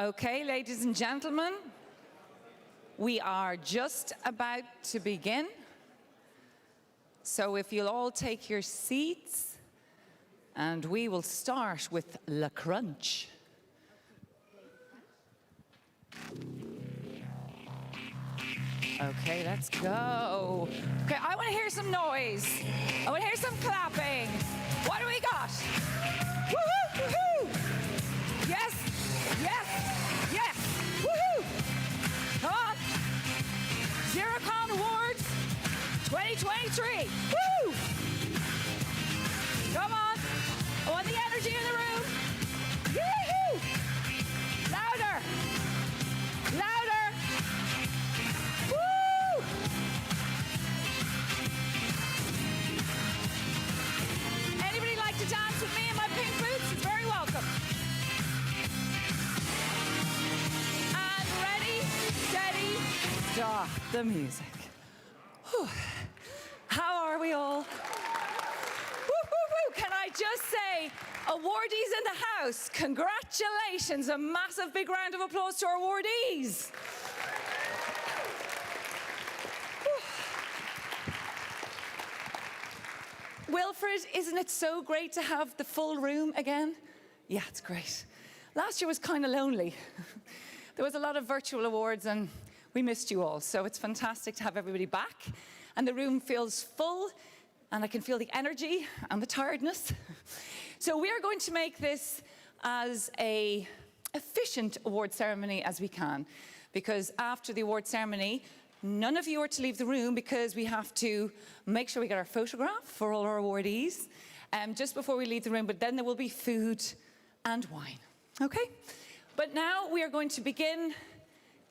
Okay, ladies and gentlemen, we are just about to begin. So if you'll all take your seats, and we will start with La Crunch. Okay, let's go. Okay, I want to hear some noise. I want to hear some clapping. What do we got? Woohoo, woohoo! Yes, yes, yes, woohoo! Come on. ZeroCon Awards 2023. Woo! Come on. I want the energy in the room. Yoo-hoo! Louder. Louder. Woo! Anybody like to dance with me in my pink boots? It's very welcome. And ready, steady, stop the music. Whew. How are we all? Woo, woo, woo. Can I just say, awardees in the house, congratulations. A massive big round of applause to our awardees. Wilfred, isn't it so great to have the full room again? Yeah, it's great. Last year was kind of lonely. There was a lot of virtual awards and we missed you all, so it's fantastic to have everybody back. And the room feels full, and I can feel the energy and the tiredness. So we are going to make this as an efficient award ceremony as we can, because after the award ceremony, none of you are to leave the room because we have to make sure we get our photograph for all our awardees just before we leave the room, but then there will be food and wine, okay? But now we are going to begin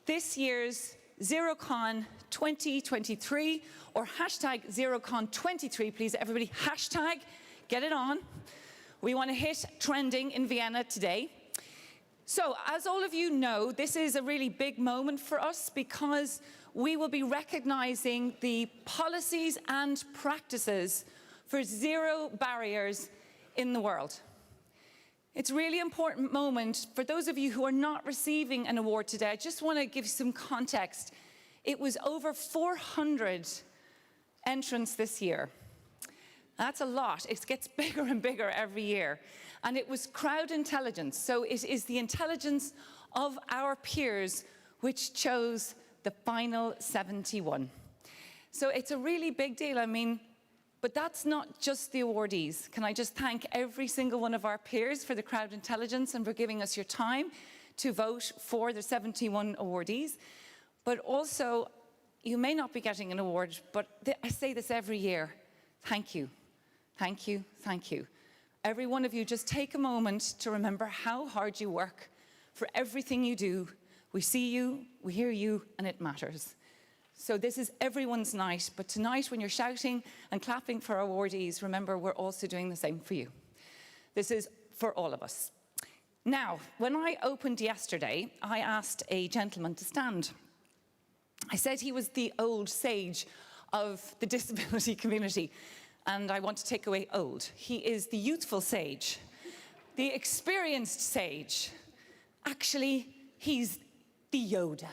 this year's ZeroCon 2023, or hashtag ZeroCon23, please everybody, hashtag, get it on. We want to hit trending in Vienna today. So, as all of you know, this is a really big moment for us because we will be recognizing the policies and practices for zero barriers in the world. It's a really important moment. For those of you who are not receiving an award today, I just want to give you some context. It was over 400 entrants this year. That's a lot. It gets bigger and bigger every year. And it was crowd intelligence. So it is the intelligence of our peers which chose the final 71. So it's a really big deal. I mean, but that's not just the awardees. Can I just thank every single one of our peers for the crowd intelligence and for giving us your time to vote for the 71 awardees. But also, you may not be getting an award, but I say this every year. Thank you, thank you, thank you. Every one of you, just take a moment to remember how hard you work for everything you do. We see you, we hear you, and it matters. So this is everyone's night, but tonight when you're shouting and clapping for our awardees, remember we're also doing the same for you. This is for all of us. Now, when I opened yesterday, I asked a gentleman to stand. I said he was the old sage of the disability community, and I want to take away old. He is the youthful sage, the experienced sage. Actually, he's the Yoda.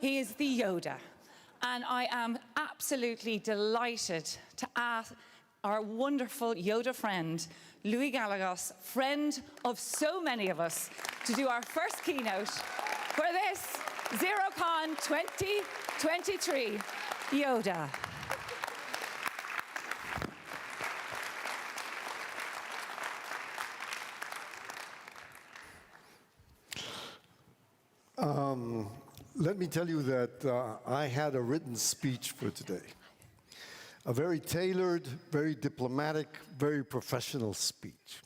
He is the Yoda. And I am absolutely delighted to ask our wonderful Yoda friend, Louis Gallegos, friend of so many of us, to do our first keynote for this ZeroCon 2023 Yoda. Let me tell you that I had a written speech for today. A very tailored, very diplomatic, very professional speech.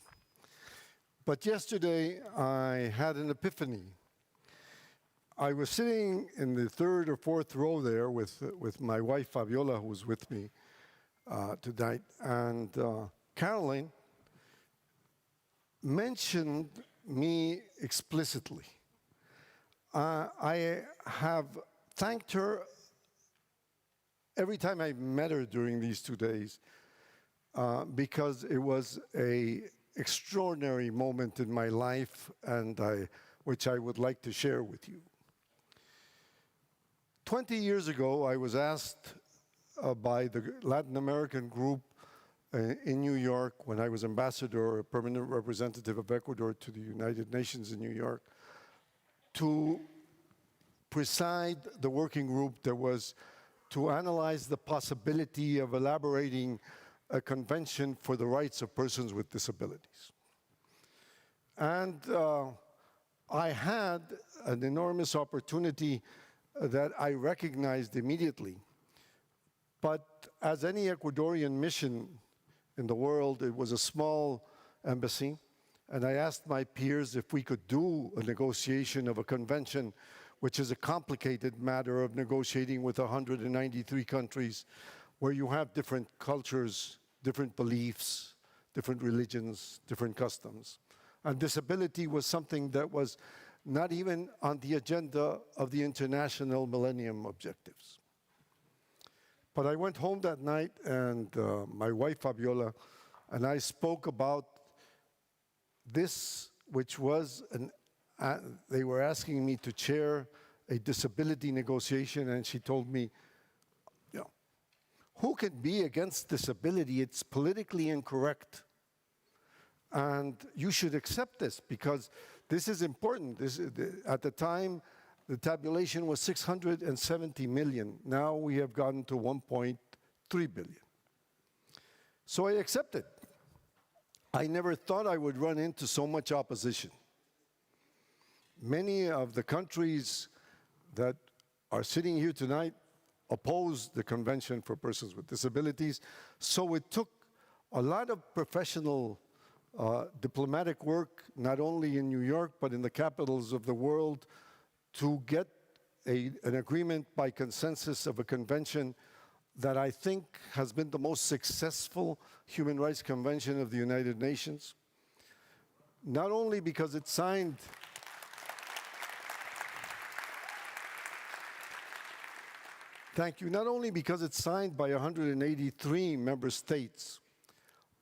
But yesterday, I had an epiphany. I was sitting in the third or fourth row there with my wife, Fabiola, who was with me tonight, and Caroline mentioned me explicitly. I have thanked her every time I met her during these 2 days because it was an extraordinary moment in my life, and I which I would like to share with you. 20 years ago, I was asked by the Latin American group in New York, when I was ambassador, a permanent representative of Ecuador to the United Nations in New York, to preside the working group that was to analyze the possibility of elaborating a convention for the rights of persons with disabilities. And I had an enormous opportunity that I recognized immediately. But as any Ecuadorian mission in the world, it was a small embassy, and I asked my peers if we could do a negotiation of a convention, which is a complicated matter of negotiating with 193 countries, where you have different cultures, different beliefs, different religions, different customs. And disability was something that was not even on the agenda of the International Millennium Objectives. But I went home that night, and my wife, Fabiola, and I spoke about this, which was, they were asking me to chair a disability negotiation, and she told me, you know, who can be against disability? It's politically incorrect. And you should accept this, because this is important. At the time, the tabulation was 670 million. Now we have gotten to 1.3 billion. So I accepted. I never thought I would run into so much opposition. Many of the countries that are sitting here tonight opposed the Convention for Persons with Disabilities. So it took a lot of professional diplomatic work, not only in New York, but in the capitals of the world, to get an agreement by consensus of a convention that I think has been the most successful human rights convention of the United Nations. Not only because it's signed Thank you. Not only because it's signed by 183 member states,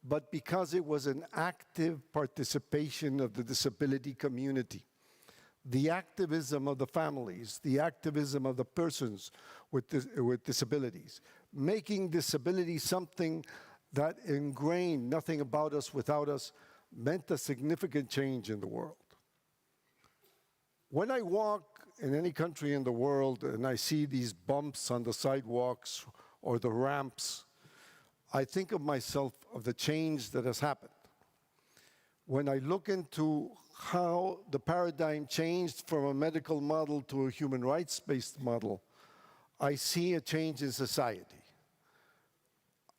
but because it was an active participation of the disability community. The activism of the families, the activism of the persons with disabilities, making disability something that ingrained, nothing about us without us, meant a significant change in the world. When I walk in any country in the world and I see these bumps on the sidewalks or the ramps, I think of myself, of the change that has happened. When I look into how the paradigm changed from a medical model to a human rights-based model, I see a change in society.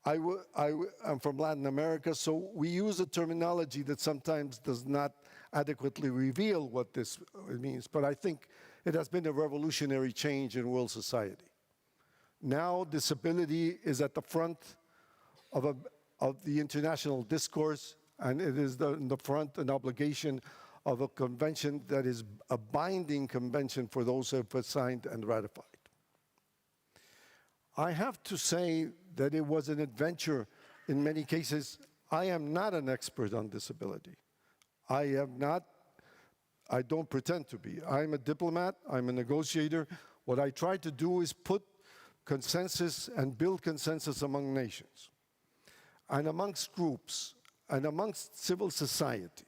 I'm from Latin America, so we use a terminology that sometimes does not adequately reveal what this means, but I think it has been a revolutionary change in world society. Now disability is at the front of the international discourse, and it is in the front an obligation of a convention that is a binding convention for those who have signed and ratified. I have to say that it was an adventure in many cases. I am not an expert on disability. I don't pretend to be. I'm a diplomat, I'm a negotiator. What I try to do is put consensus and build consensus among nations, and amongst groups, and amongst civil society.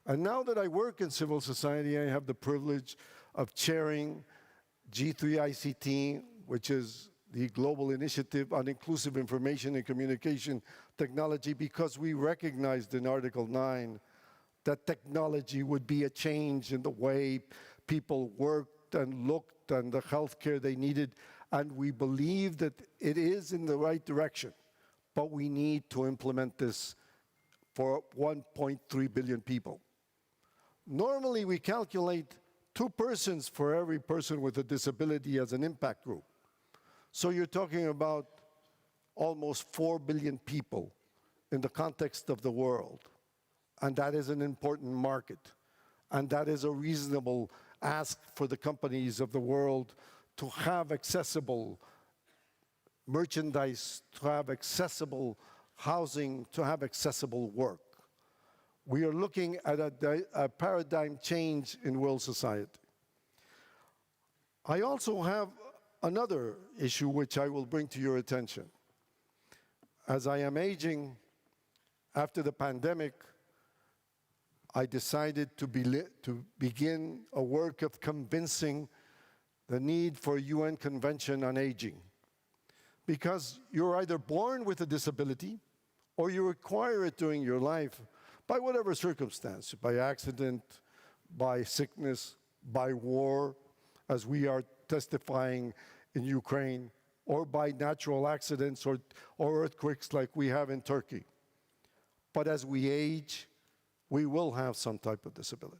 And now that I work in civil society, I have the privilege of chairing G3ICT, which is the Global Initiative on Inclusive Information and Communication Technology, because we recognized in Article 9 that technology would be a change in the way people worked and looked and the healthcare they needed. And we believe that it is in the right direction, but we need to implement this for 1.3 billion people. Normally, we calculate 2 persons for every person with a disability as an impact group. So you're talking about almost 4 billion people in the context of the world. And that is an important market. And that is a reasonable ask for the companies of the world to have accessible merchandise, to have accessible housing, to have accessible work. We are looking at a paradigm change in world society. I also have another issue which I will bring to your attention. As I am aging, after the pandemic, I decided to begin a work of convincing the need for a UN Convention on Aging. Because you're either born with a disability or you acquire it during your life by whatever circumstance, by accident, by sickness, by war, as we are testifying in Ukraine, or by natural accidents or earthquakes like we have in Turkey. But as we age, we will have some type of disability.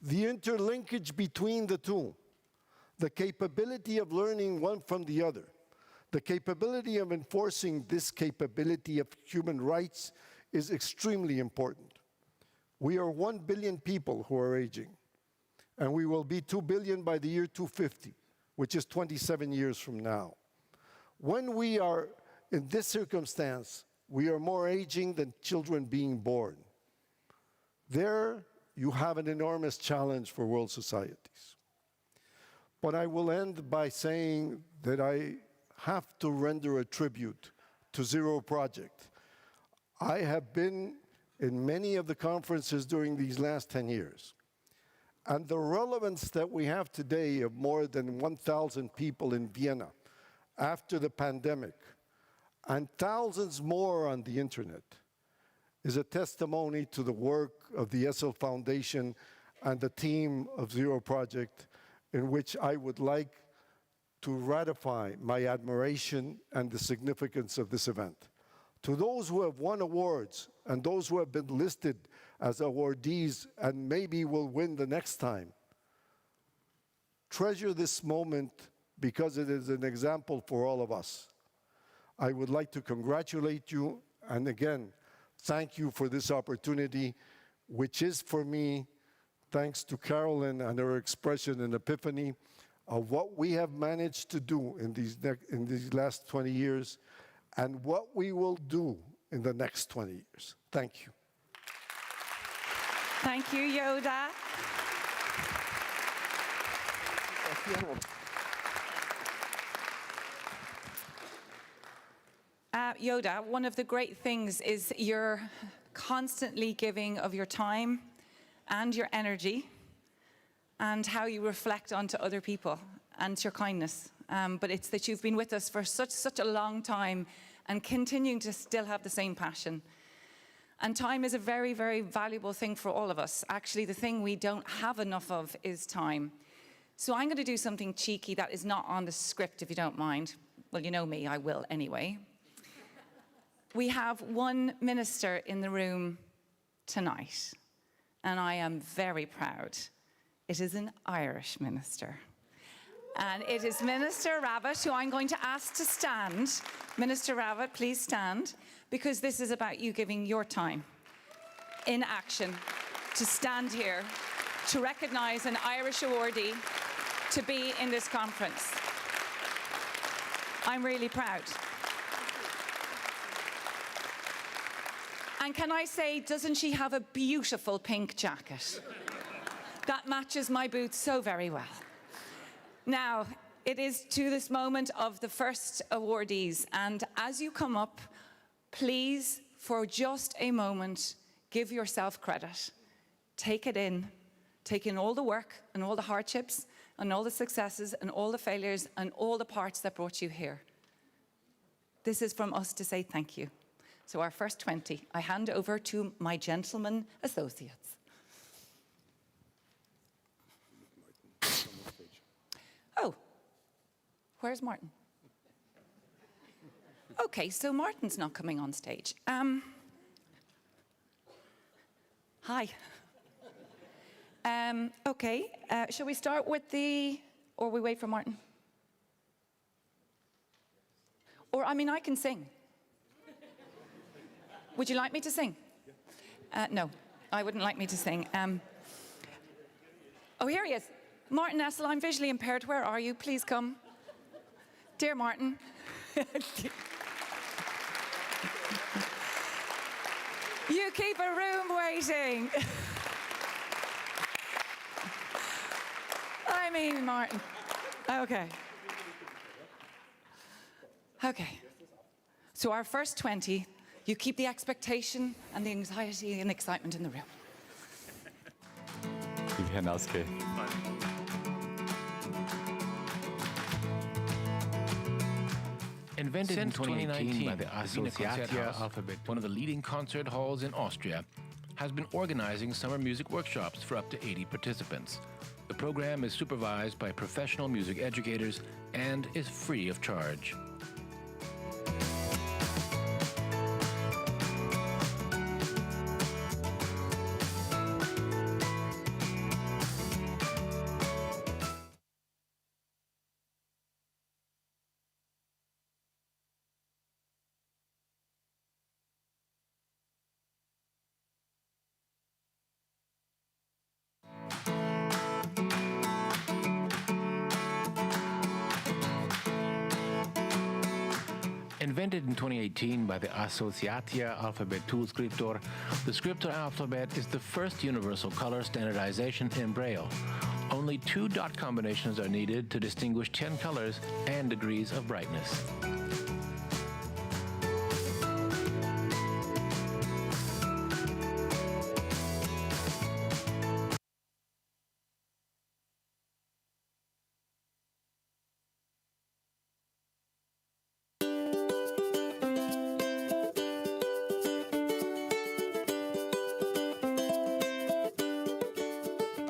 The interlinkage between the two, the capability of learning one from the other, the capability of enforcing this capability of human rights is extremely important. We are 1 billion people who are aging, and we will be 2 billion by the year 2050, which is 27 years from now. When we are in this circumstance, we are more aging than children being born. There, you have an enormous challenge for world societies. But I will end by saying that I have to render a tribute to Zero Project. I have been in many of the conferences during these last 10 years. And the relevance that we have today of more than 1,000 people in Vienna after the pandemic, and thousands more on the internet, is a testimony to the work of the Essl Foundation and the team of Zero Project, in which I would like to ratify my admiration and the significance of this event. To those who have won awards and those who have been listed as awardees and maybe will win the next time, treasure this moment because it is an example for all of us. I would like to congratulate you, and again, thank you for this opportunity, which is for me, thanks to Carolyn and her expression and epiphany of what we have managed to do in these last 20 years and what we will do in the next 20 years. Thank you. Thank you, Yoda. Yoda, one of the great things is you're constantly giving of your time and your energy and how you reflect onto other people and your kindness. But it's that you've been with us for such a long time and continuing to still have the same passion. And time is a very, very valuable thing for all of us. Actually, the thing we don't have enough of is time. So I'm going to do something cheeky that is not on the script, if you don't mind. Well, you know me, I will anyway. We have one minister in the room tonight, and I am very proud. It is an Irish minister. And it is Minister Rabbit, who I'm going to ask to stand. Minister Rabbit, please stand, because this is about you giving your time in action to stand here, to recognize an Irish awardee to be in this conference. I'm really proud. And can I say, doesn't she have a beautiful pink jacket? That matches my boots so very well. Now, it is to this moment of the first awardees, and as you come up, please, for just a moment, give yourself credit. Take it in. Take in all the work and all the hardships and all the successes and all the failures and all the parts that brought you here. This is from us to say thank you. So our first 20, I hand over to my gentlemen associates. Oh, where's Martin? Okay, so Martin's not coming on stage. Hi. Okay, shall we start with or we wait for Martin? Or, I mean, I can sing. Would you like me to sing? No, I wouldn't like me to sing. Oh, here he is. Martin Essl, I'm visually impaired. Where are you? Please come. Dear Martin. You keep a room waiting. I mean, Martin. Okay. Okay. So our first 20, you keep the expectation and the anxiety and excitement in the room. Herr Naske. Invented in 2019 by the Associatia Alphabet, one of the leading concert halls in Austria, has been organizing summer music workshops for up to 80 participants. The program is supervised by professional music educators and is free of charge. Invented in 2018 by the Associatia Alphabetul Scriptor, the Scriptor alphabet is the first universal color standardization in Braille. Only 2 dot combinations are needed to distinguish 10 colors and degrees of brightness.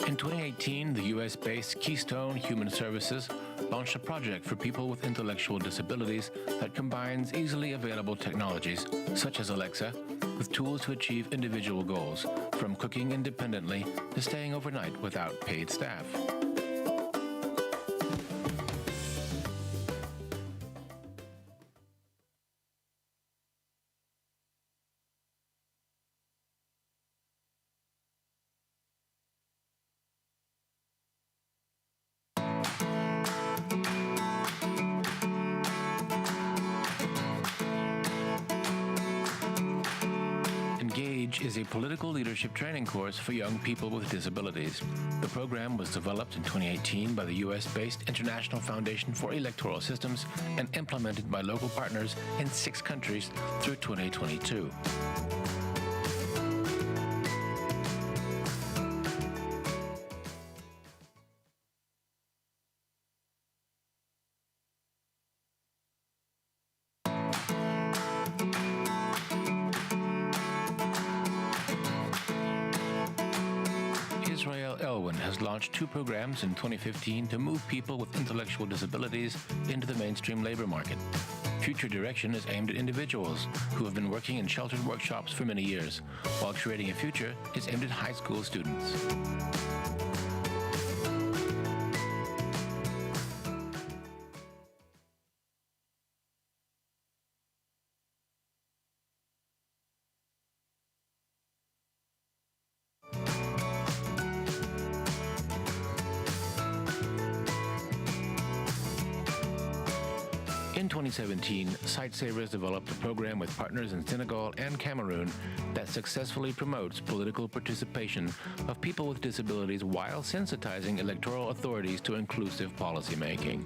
In 2018, the US-based Keystone Human Services launched a project for people with intellectual disabilities that combines easily available technologies, such as Alexa, with tools to achieve individual goals, from cooking independently to staying overnight without paid staff. Is a political leadership training course for young people with disabilities. The program was developed in 2018 by the US-based International Foundation for Electoral Systems and implemented by local partners in 6 countries through 2022. Has launched 2 programs in 2015 to move people with intellectual disabilities into the mainstream labor market. Future Direction is aimed at individuals who have been working in sheltered workshops for many years, while Creating a Future is aimed at high school students. In 2017, Sightsavers developed a program with partners in Senegal and Cameroon that successfully promotes political participation of people with disabilities while sensitizing electoral authorities to inclusive policymaking.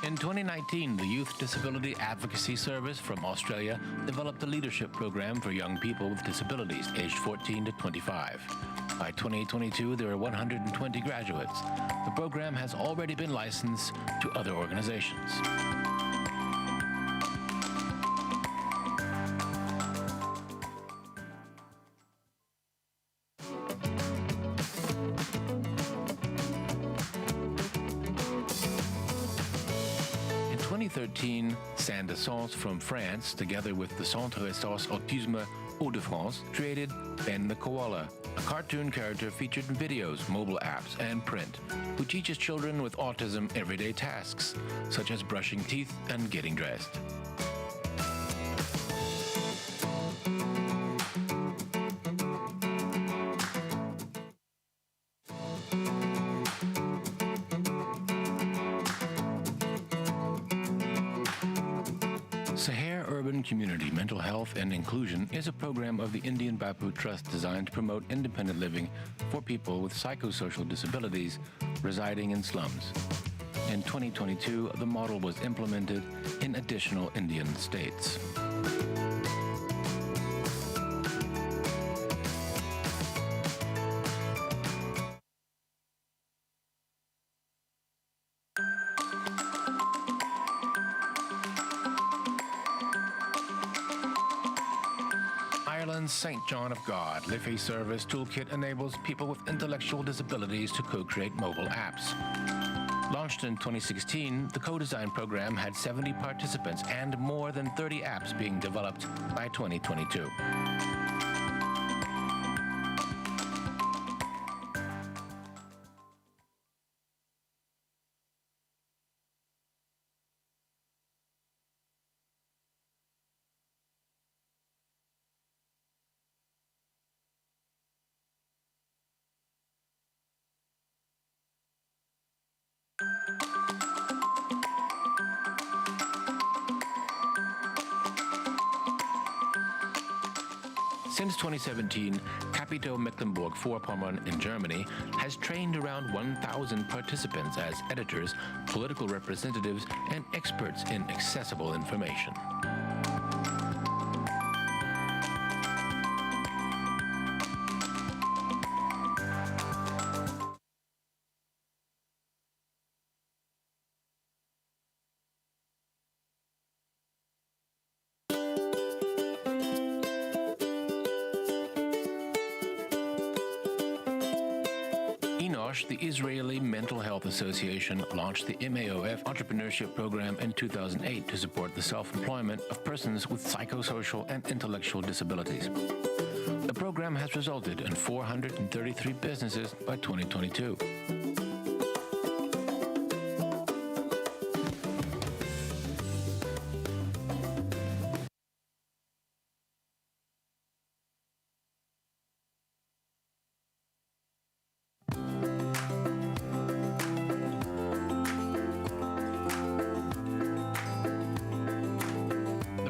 In 2019, the Youth Disability Advocacy Service from Australia developed a leadership program for young people with disabilities aged 14 to 25. By 2022, there are 120 graduates. The program has already been licensed to other organizations. In 2013, Saint-Dessence from France, together with the Centre Essl Autisme Hauts-de-France, created Ben the Koala, A cartoon character featured in videos, mobile apps, and print, who teaches children with autism everyday tasks, such as brushing teeth and getting dressed. Community Mental Health and Inclusion is a program of the Indian Bapu Trust designed to promote independent living for people with psychosocial disabilities residing in slums. In 2022, the model was implemented in additional Indian states. Ireland's St. John of God Liffey Service Toolkit enables people with intellectual disabilities to co-create mobile apps. Launched in 2016, the co-design program had 70 participants and more than 30 apps being developed by 2022. Since 2017, Capito Mecklenburg-Vorpommern in Germany has trained around 1,000 participants as editors, political representatives, and experts in accessible information. The Israeli Mental Health Association launched the MAOF Entrepreneurship Program in 2008 to support the self-employment of persons with psychosocial and intellectual disabilities. The program has resulted in 433 businesses by 2022.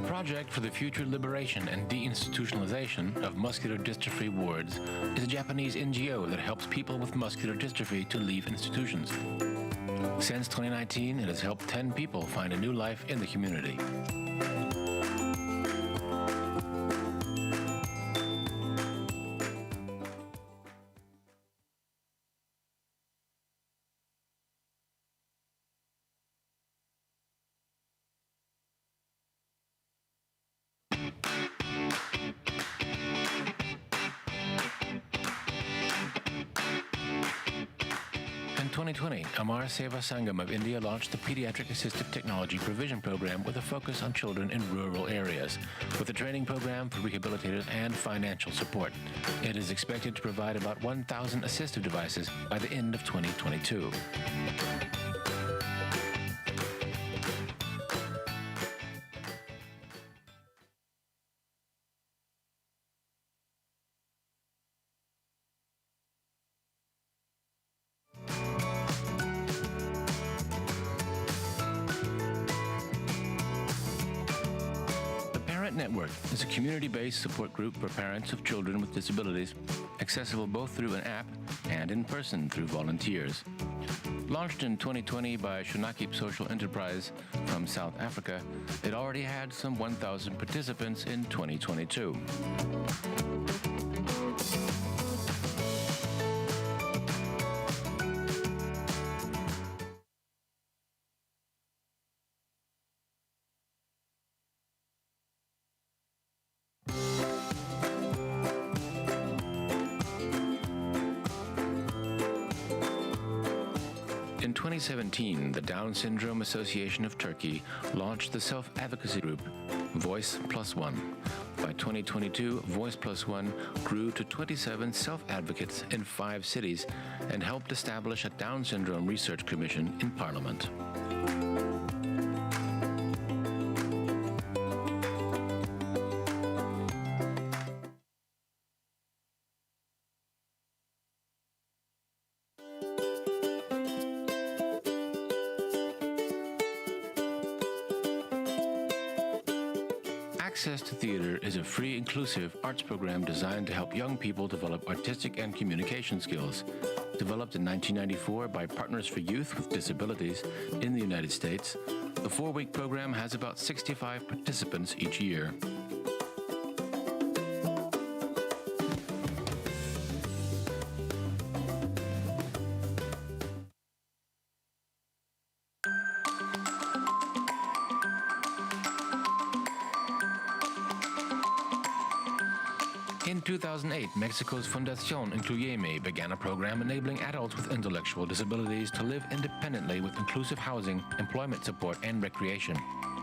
Project for the Future Liberation and Deinstitutionalization of Muscular Dystrophy Wards is a Japanese NGO that helps people with muscular dystrophy to leave institutions. Since 2019, it has helped 10 people find a new life in the community. In 2020, Amar Seva Sangam of India launched the Pediatric Assistive Technology Provision Program with a focus on children in rural areas, with a training program for rehabilitators and financial support. It is expected to provide about 1,000 assistive devices by the end of 2022. Network is a community-based support group for parents of children with disabilities, accessible both through an app and in person through volunteers. Launched in 2020 by Shunakip Social Enterprise from South Africa, it already had some 1,000 participants in 2022. In 2017, the Down Syndrome Association of Turkey launched the self-advocacy group Voice +1, By 2022, Voice Plus One grew to 27 self-advocates in 5 cities and helped establish a Down Syndrome Research Commission in Parliament. Access to Theater is a free, inclusive arts program designed to help young people develop artistic and communication skills. Developed in 1994 by Partners for Youth with Disabilities in the United States, the 4-week program has about 65 participants each year. In 2008, Mexico's Fundación Incluyeme began a program enabling adults with intellectual disabilities to live independently with inclusive housing, employment support, and recreation.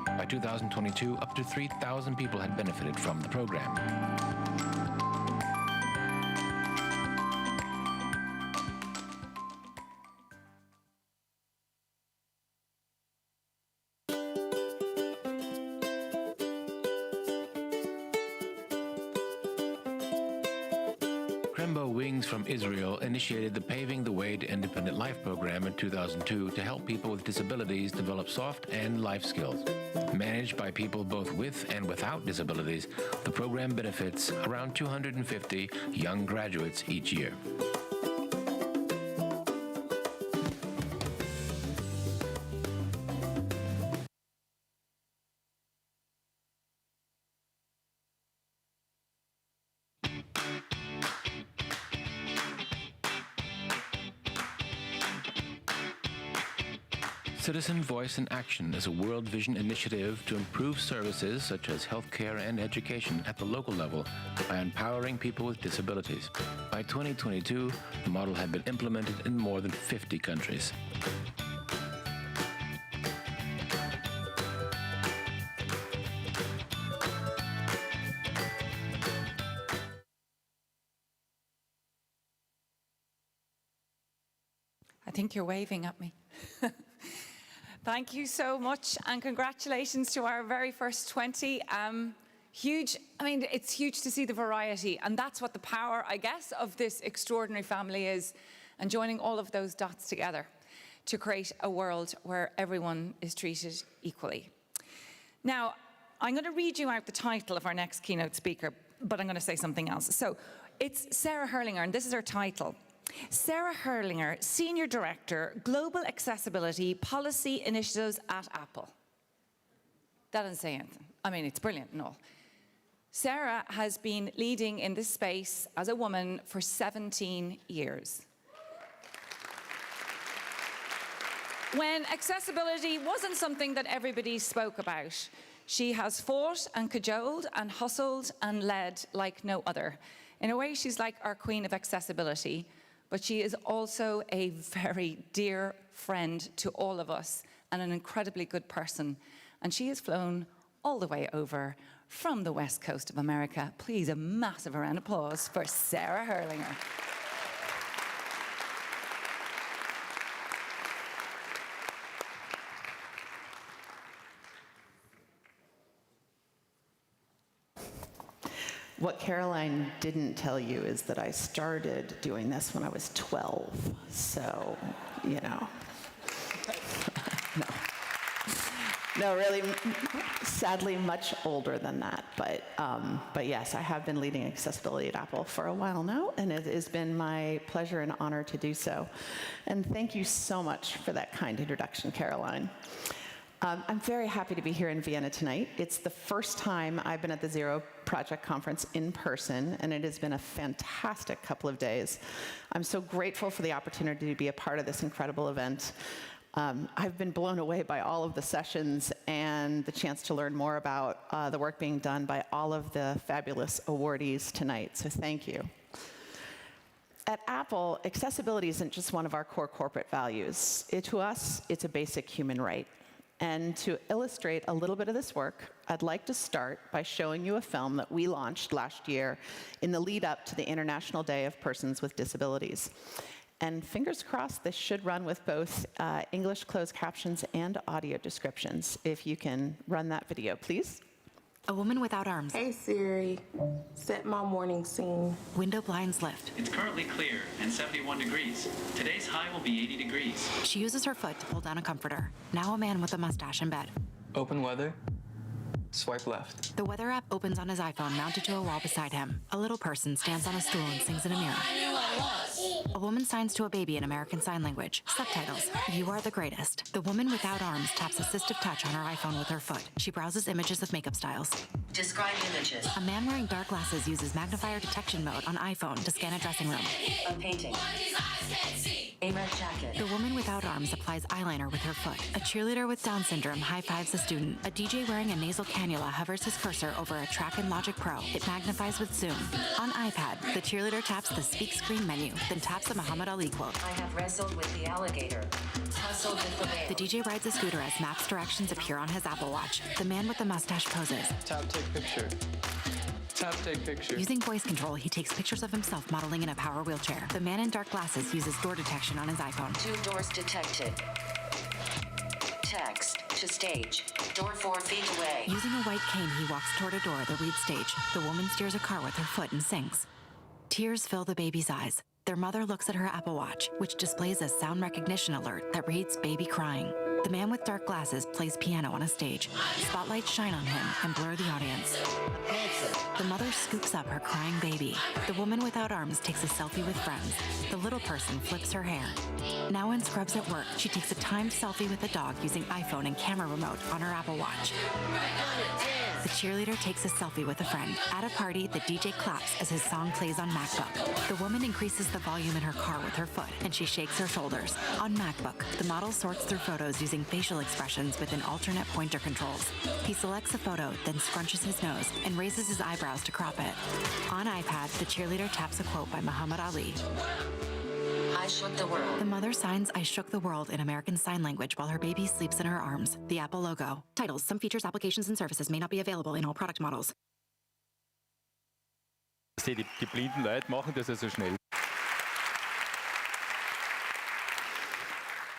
By 2022, up to 3,000 people had benefited from the program. From Israel initiated the Paving the Way to Independent Life program in 2002 to help people with disabilities develop soft and life skills. Managed by people both with and without disabilities, the program benefits around 250 young graduates each year. Citizen Voice in Action is a World Vision initiative to improve services such as healthcare and education at the local level by empowering people with disabilities. By 2022, the model had been implemented in more than 50 countries. I think you're waving at me. Thank you so much, and congratulations to our very first 20. Huge, I mean, it's huge to see the variety, and that's what the power, I guess, of this extraordinary family is, and joining all of those dots together to create a world where everyone is treated equally. Now, I'm going to read you out the title of our next keynote speaker, but I'm going to say something else. So, it's Sarah Herrlinger, and this is her title. Sarah Herrlinger, Senior Director, Global Accessibility Policy Initiatives at Apple. That doesn't say anything. I mean, it's brilliant and all. Sarah has been leading in this space as a woman for 17 years. When accessibility wasn't something that everybody spoke about, she has fought and cajoled and hustled and led like no other. In a way, she's like our queen of accessibility. But she is also a very dear friend to all of us and an incredibly good person. And she has flown all the way over from the west coast of America. Please, a massive round of applause for Sarah Herrlinger. What Caroline didn't tell you is that I started doing this when I was 12, so, you know. No, really, sadly, much older than that. But yes, I have been leading accessibility at Apple for a while now, and it has been my pleasure and honor to do so. And thank you so much for that kind introduction, Caroline. I'm very happy to be here in Vienna tonight. It's the first time I've been at the Zero Project Conference in person, and it has been a fantastic couple of days. I'm so grateful for the opportunity to be a part of this incredible event. I've been blown away by all of the sessions and the chance to learn more about the work being done by all of the fabulous awardees tonight, so thank you. At Apple, accessibility isn't just one of our core corporate values. To us, it's a basic human right. And to illustrate a little bit of this work, I'd like to start by showing you a film that we launched last year in the lead up to the International Day of Persons with Disabilities. And fingers crossed, this should run with both English closed captions and audio descriptions. If you can run that video, please. A woman without arms. Hey Siri, set my morning scene. Window blinds lift. It's currently clear and 71 degrees. Today's high will be 80 degrees. She uses her foot to pull down a comforter. Now a man with a mustache in bed. Open weather. Swipe left. The weather app opens on his iPhone mounted to a wall beside him. A little person stands on a stool and sings in a mirror. A woman signs to a baby in American Sign Language. Subtitles, "You are the greatest." The woman without arms taps Assistive Touch on her iPhone with her foot. She browses images of makeup styles. Describe images. A man wearing dark glasses uses magnifier detection mode on iPhone to scan a dressing room. A painting. A red jacket. The woman without arms applies eyeliner with her foot. A cheerleader with Down syndrome high-fives a student. A DJ wearing a nasal cannula hovers his cursor over a track in Logic Pro. It magnifies with zoom. On iPad, the cheerleader taps the speak screen menu, then taps the Muhammad Ali quote. I have wrestled with the alligator. Tussled with the bear. The DJ rides a scooter as maps directions appear on his Apple Watch. The man with the mustache poses. Tap, take picture. Tap, take picture. Using voice control, he takes pictures of himself modeling in a power wheelchair. The man in dark glasses uses door detection on his iPhone. 2 doors detected. Text to stage. Door 4 feet away. Using a white cane, he walks toward a door that reads stage. The woman steers a car with her foot and sings. Tears fill the baby's eyes. Their mother looks at her Apple Watch, which displays a sound recognition alert that reads baby crying. The man with dark glasses plays piano on a stage. Spotlights shine on him and blur the audience. The mother scoops up her crying baby. The woman without arms takes a selfie with friends. The little person flips her hair. Now in scrubs at work, she takes a timed selfie with a dog using iPhone and camera remote on her Apple Watch. The cheerleader takes a selfie with a friend. At a party, the DJ claps as his song plays on MacBook. The woman increases the volume in her car with her foot, and she shakes her shoulders. On MacBook, the model sorts through photos using facial expressions within alternate pointer controls. He selects a photo, then scrunches his nose and raises his eyebrows to crop it. On iPad, the cheerleader taps a quote by Muhammad Ali. I shook the world. The mother signs "I shook the world" in American Sign Language while her baby sleeps in her arms. The Apple logo. Titles: Some features, applications, and services may not be available in all product models. Die blinden Leute machen das so schnell.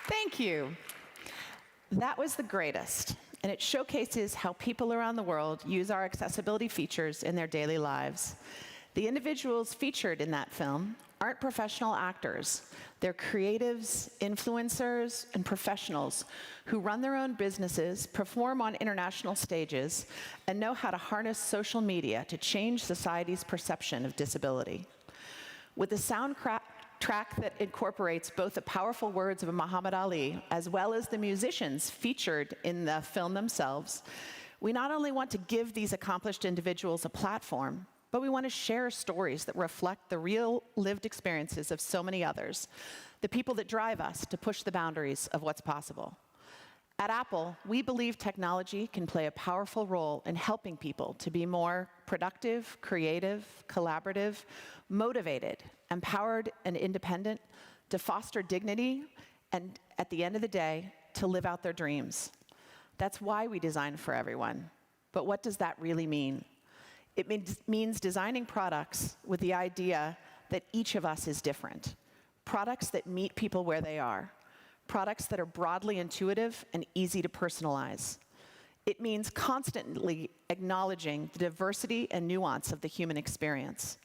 Thank you. That was the greatest, and it showcases how people around the world use our accessibility features in their daily lives. The individuals featured in that film aren't professional actors. They're creatives, influencers, and professionals who run their own businesses, perform on international stages, and know how to harness social media to change society's perception of disability. With a track that incorporates both the powerful words of Muhammad Ali as well as the musicians featured in the film themselves, we not only want to give these accomplished individuals a platform, but we want to share stories that reflect the real lived experiences of so many others, the people that drive us to push the boundaries of what's possible. At Apple, we believe technology can play a powerful role in helping people to be more productive, creative, collaborative, motivated, empowered, and independent, to foster dignity, and at the end of the day, to live out their dreams. That's why we design for everyone. But what does that really mean? It means designing products with the idea that each of us is different. Products that meet people where they are. Products that are broadly intuitive and easy to personalize. It means constantly acknowledging the diversity and nuance of the human experience.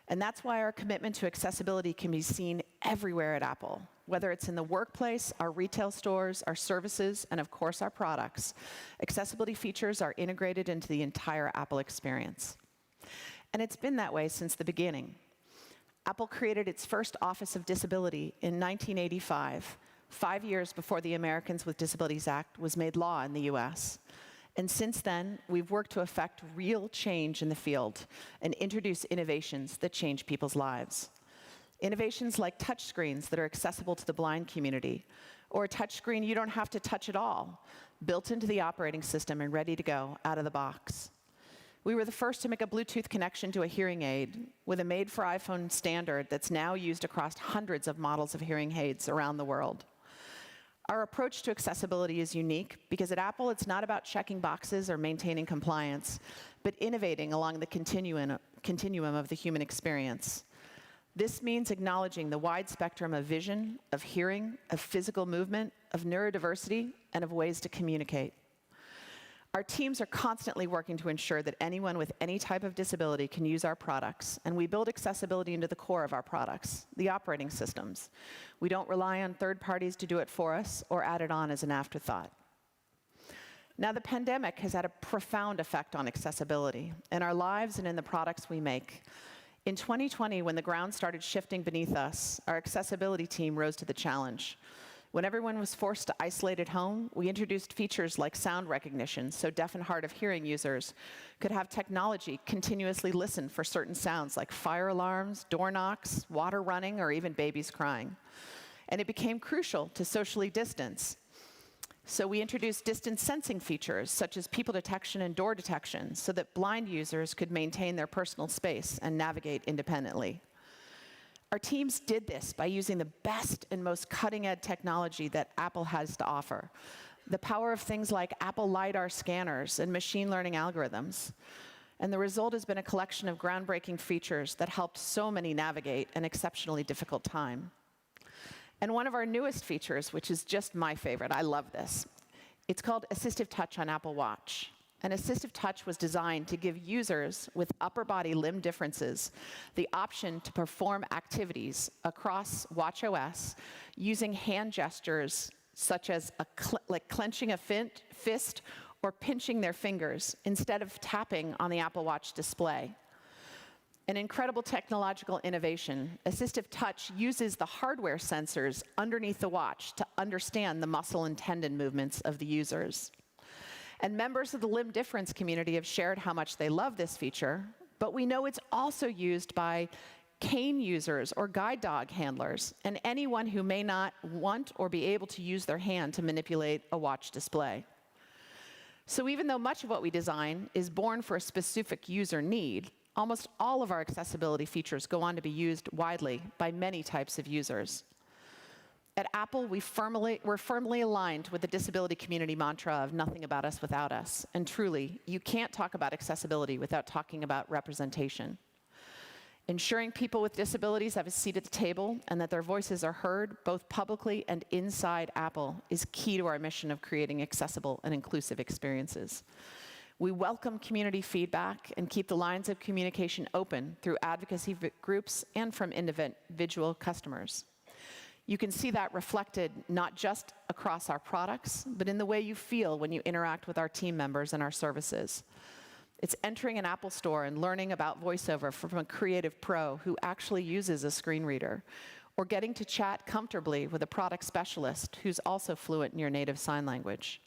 And that's why our commitment to accessibility can be seen everywhere at Apple, whether it's in the workplace, our retail stores, our services, and of course our products. Accessibility features are integrated into the entire Apple experience. And it's been that way since the beginning. Apple created its first Office of Disability in 1985, 5 years before the Americans with Disabilities Act was made law in the US. And since then, we've worked to effect real change in the field and introduce innovations that change people's lives. Innovations like touchscreens that are accessible to the blind community, or a touchscreen you don't have to touch at all, built into the operating system and ready to go out of the box. We were the first to make a Bluetooth connection to a hearing aid with a made-for-iPhone standard that's now used across hundreds of models of hearing aids around the world. Our approach to accessibility is unique because at Apple, it's not about checking boxes or maintaining compliance, but innovating along the continuum of the human experience. This means acknowledging the wide spectrum of vision, of hearing, of physical movement, of neurodiversity, and of ways to communicate. Our teams are constantly working to ensure that anyone with any type of disability can use our products, and we build accessibility into the core of our products, the operating systems. We don't rely on third parties to do it for us or add it on as an afterthought. Now, the pandemic has had a profound effect on accessibility in our lives and in the products we make. In 2020, when the ground started shifting beneath us, our accessibility team rose to the challenge. When everyone was forced to isolate at home, we introduced features like sound recognition, so deaf and hard of hearing users could have technology continuously listen for certain sounds like fire alarms, door knocks, water running, or even babies crying. And it became crucial to socially distance. So we introduced distance sensing features, such as people detection and door detection, so that blind users could maintain their personal space and navigate independently. Our teams did this by using the best and most cutting-edge technology that Apple has to offer. The power of things like Apple LiDAR scanners and machine learning algorithms. And the result has been a collection of groundbreaking features that helped so many navigate an exceptionally difficult time. And one of our newest features, which is just my favorite, I love this, it's called Assistive Touch on Apple Watch. And Assistive Touch was designed to give users with upper body limb differences the option to perform activities across watchOS using hand gestures such as like clenching a fist or pinching their fingers instead of tapping on the Apple Watch display. An incredible technological innovation, Assistive Touch uses the hardware sensors underneath the watch to understand the muscle and tendon movements of the users. And members of the limb difference community have shared how much they love this feature, but we know it's also used by cane users or guide dog handlers, and anyone who may not want or be able to use their hand to manipulate a watch display. So even though much of what we design is born for a specific user need, almost all of our accessibility features go on to be used widely by many types of users. At Apple, we're firmly aligned with the disability community mantra of nothing about us without us. And truly, you can't talk about accessibility without talking about representation. Ensuring people with disabilities have a seat at the table and that their voices are heard, both publicly and inside Apple, is key to our mission of creating accessible and inclusive experiences. We welcome community feedback and keep the lines of communication open through advocacy groups and from individual customers. You can see that reflected not just across our products, but in the way you feel when you interact with our team members and our services. It's entering an Apple store and learning about VoiceOver from a creative pro who actually uses a screen reader, or getting to chat comfortably with a product specialist who's also fluent in your native sign language.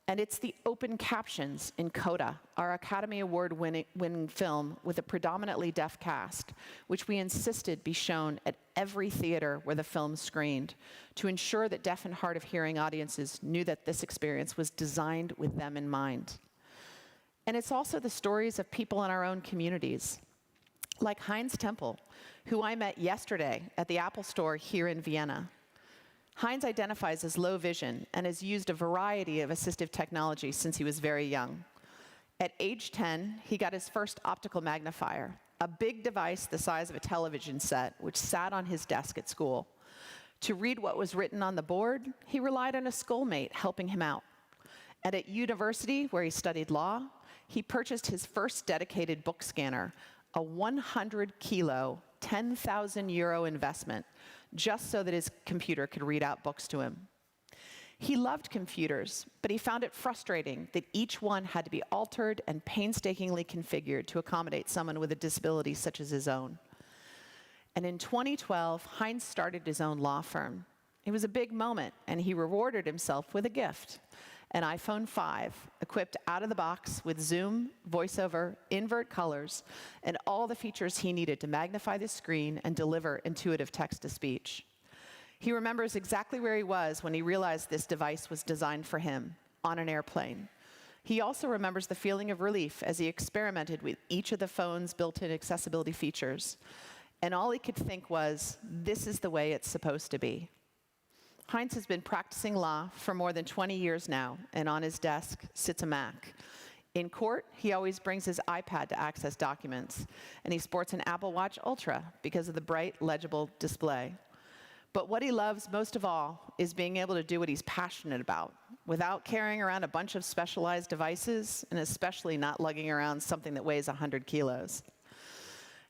And it's the open captions in Coda, our Academy Award-winning film with a predominantly deaf cast, which we insisted be shown at every theater where the film screened to ensure that deaf and hard of hearing audiences knew that this experience was designed with them in mind. And it's also the stories of people in our own communities, like Heinz Temple, who I met yesterday at the Apple Store here in Vienna. Heinz identifies as low vision and has used a variety of assistive technology since he was very young. At age 10, he got his first optical magnifier, a big device the size of a television set, which sat on his desk at school. To read what was written on the board, he relied on a schoolmate helping him out. And at university, where he studied law, he purchased his first dedicated book scanner, a 100-kilo, 10,000 euro investment, just so that his computer could read out books to him. He loved computers, but he found it frustrating that each one had to be altered and painstakingly configured to accommodate someone with a disability such as his own. And in 2012, Heinz started his own law firm. It was a big moment, and he rewarded himself with a gift, an iPhone 5, equipped out of the box with Zoom, VoiceOver, invert colors, and all the features he needed to magnify the screen and deliver intuitive text-to-speech. He remembers exactly where he was when he realized this device was designed for him, on an airplane. He also remembers the feeling of relief as he experimented with each of the phone's built-in accessibility features. And all he could think was, this is the way it's supposed to be. Heinz has been practicing law for more than 20 years now, and on his desk sits a Mac. In court, he always brings his iPad to access documents, and he sports an Apple Watch Ultra because of the bright, legible display. But what he loves most of all is being able to do what he's passionate about, without carrying around a bunch of specialized devices, and especially not lugging around something that weighs 100 kilos.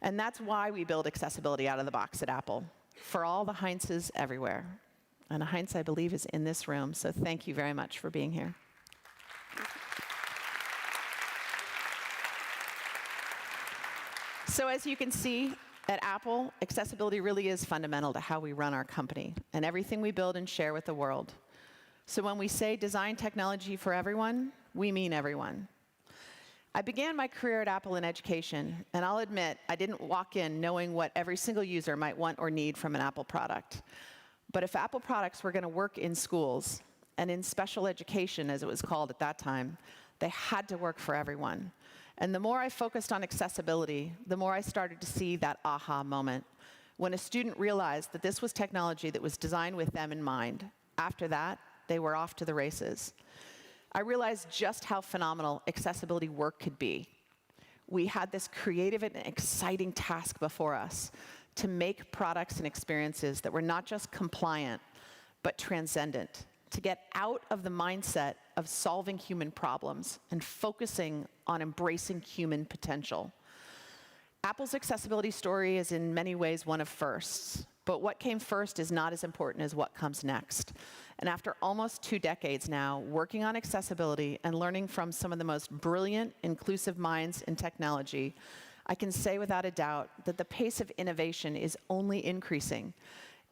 And that's why we build accessibility out of the box at Apple, for all the Heinzes everywhere. And a Heinz, I believe, is in this room, so thank you very much for being here. So as you can see, at Apple, accessibility really is fundamental to how we run our company and everything we build and share with the world. So when we say design technology for everyone, we mean everyone. I began my career at Apple in education, and I'll admit I didn't walk in knowing what every single user might want or need from an Apple product. But if Apple products were going to work in schools, and in special education, as it was called at that time, they had to work for everyone. And the more I focused on accessibility, the more I started to see that aha moment, when a student realized that this was technology that was designed with them in mind. After that, they were off to the races. I realized just how phenomenal accessibility work could be. We had this creative and exciting task before us to make products and experiences that were not just compliant, but transcendent, to get out of the mindset of solving human problems and focusing on embracing human potential. Apple's accessibility story is in many ways one of firsts, but what came first is not as important as what comes next. And after almost 2 decades now, working on accessibility and learning from some of the most brilliant, inclusive minds in technology, I can say without a doubt that the pace of innovation is only increasing.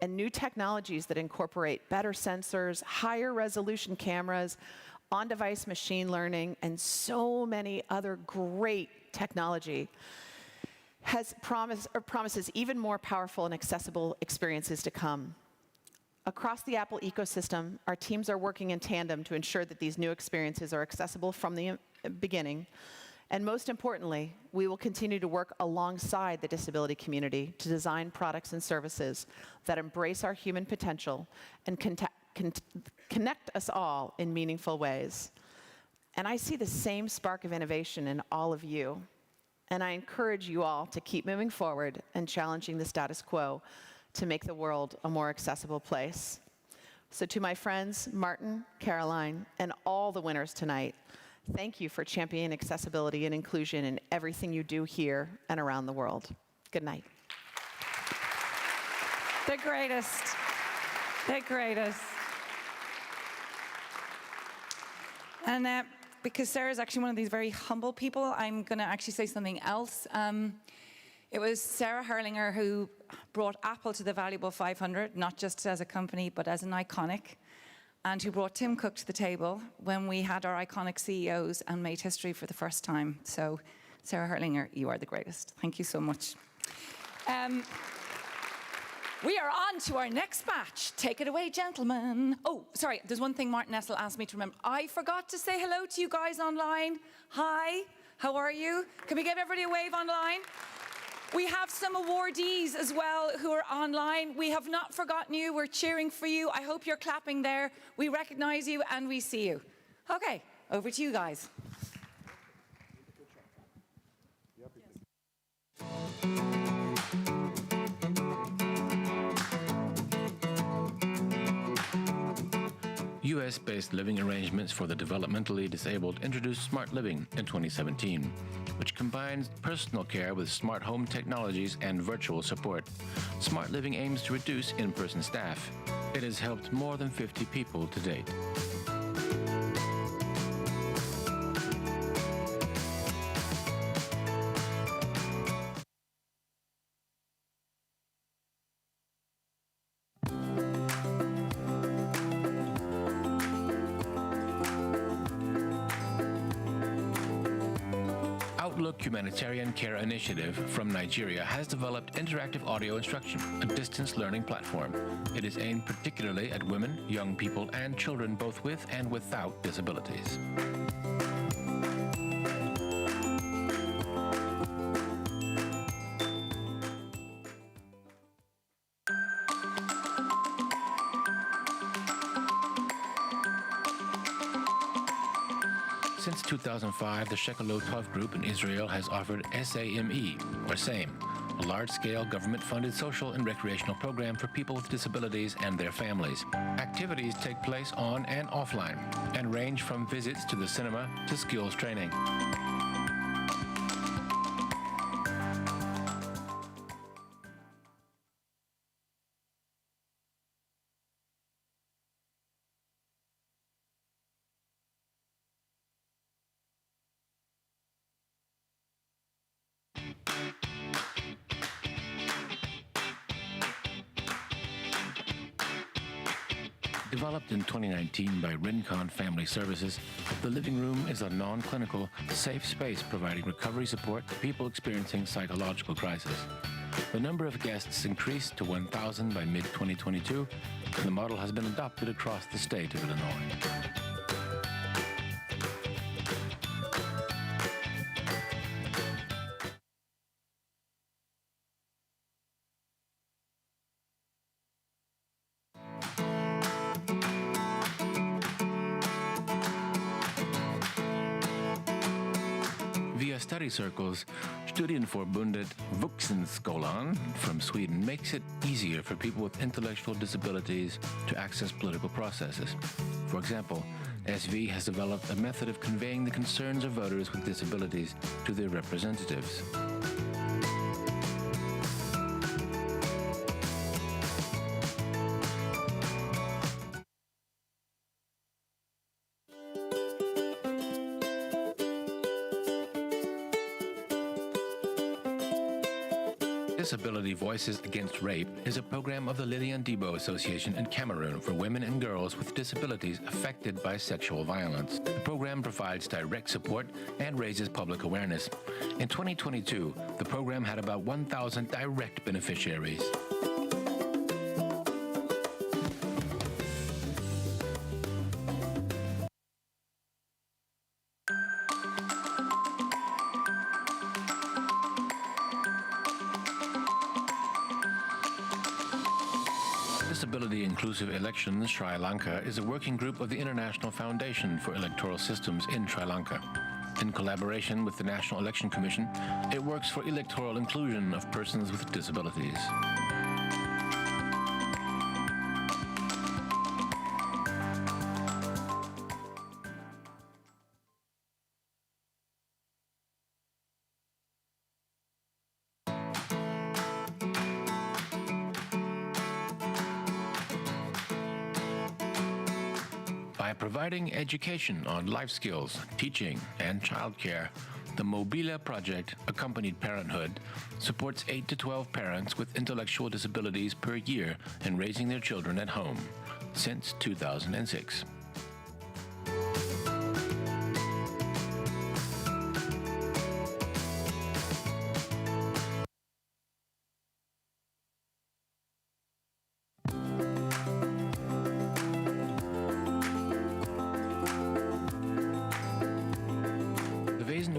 And new technologies that incorporate better sensors, higher resolution cameras, on-device machine learning, and so many other great technology promises even more powerful and accessible experiences to come. Across the Apple ecosystem, our teams are working in tandem to ensure that these new experiences are accessible from the beginning. And most importantly, we will continue to work alongside the disability community to design products and services that embrace our human potential and connect us all in meaningful ways. And I see the same spark of innovation in all of you. And I encourage you all to keep moving forward and challenging the status quo to make the world a more accessible place. So to my friends, Martin, Caroline, and all the winners tonight, thank you for championing accessibility and inclusion in everything you do here and around the world. Good night. The greatest. The greatest. And because Sarah's actually one of these very humble people, I'm going to actually say something else. It was Sarah Herrlinger who brought Apple to the Valuable 500, not just as a company, but as an iconic, and who brought Tim Cook to the table when we had our iconic CEOs and made history for the first time. So, Sarah Herrlinger, you are the greatest. Thank you so much. We are on to our next batch. Take it away, gentlemen. Oh, sorry, there's one thing Martin Essl asked me to remember. I forgot to say hello to you guys online. Hi, how are you? Can we give everybody a wave online? We have some awardees as well who are online. We have not forgotten you. We're cheering for you. I hope you're clapping there. We recognize you and we see you. Okay, over to you guys. US-based living arrangements for the developmentally disabled introduced Smart Living in 2017, which combines personal care with smart home technologies and virtual support. Smart Living aims to reduce in-person staff. It has helped more than 50 people to date. Humanitarian Care Initiative from Nigeria has developed interactive audio instruction, a distance learning platform. It is aimed particularly at women, young people, and children both with and without disabilities. Since 2005, the Shekelot 12 Group in Israel has offered SAME, or SAME, a large-scale government-funded social and recreational program for people with disabilities and their families. Activities take place on and offline and range from visits to the cinema to skills training. Developed in 2019 by Rincon Family Services, the living room is a non-clinical, safe space providing recovery support to people experiencing psychological crisis. The number of guests increased to 1,000 by mid-2022, and the model has been adopted across the state of Illinois. Via study circles, Studienförbundet Vuxenskolan from Sweden makes it easier for people with intellectual disabilities to access political processes. For example, SV has developed a method of conveying the concerns of voters with disabilities to their representatives. Disability Voices Against Rape is a program of the Lilian Debo Association in Cameroon for women and girls with disabilities affected by sexual violence. The program provides direct support and raises public awareness. In 2022, the program had about 1,000 direct beneficiaries. Disability Inclusive Elections Sri Lanka is a working group of the International Foundation for Electoral Systems in Sri Lanka. In collaboration with the National Election Commission, it works for electoral inclusion of persons with disabilities. By providing education on life skills, teaching, and childcare, the Mobila project, Accompanied Parenthood, supports 8 to 12 parents with intellectual disabilities per year in raising their children at home since 2006.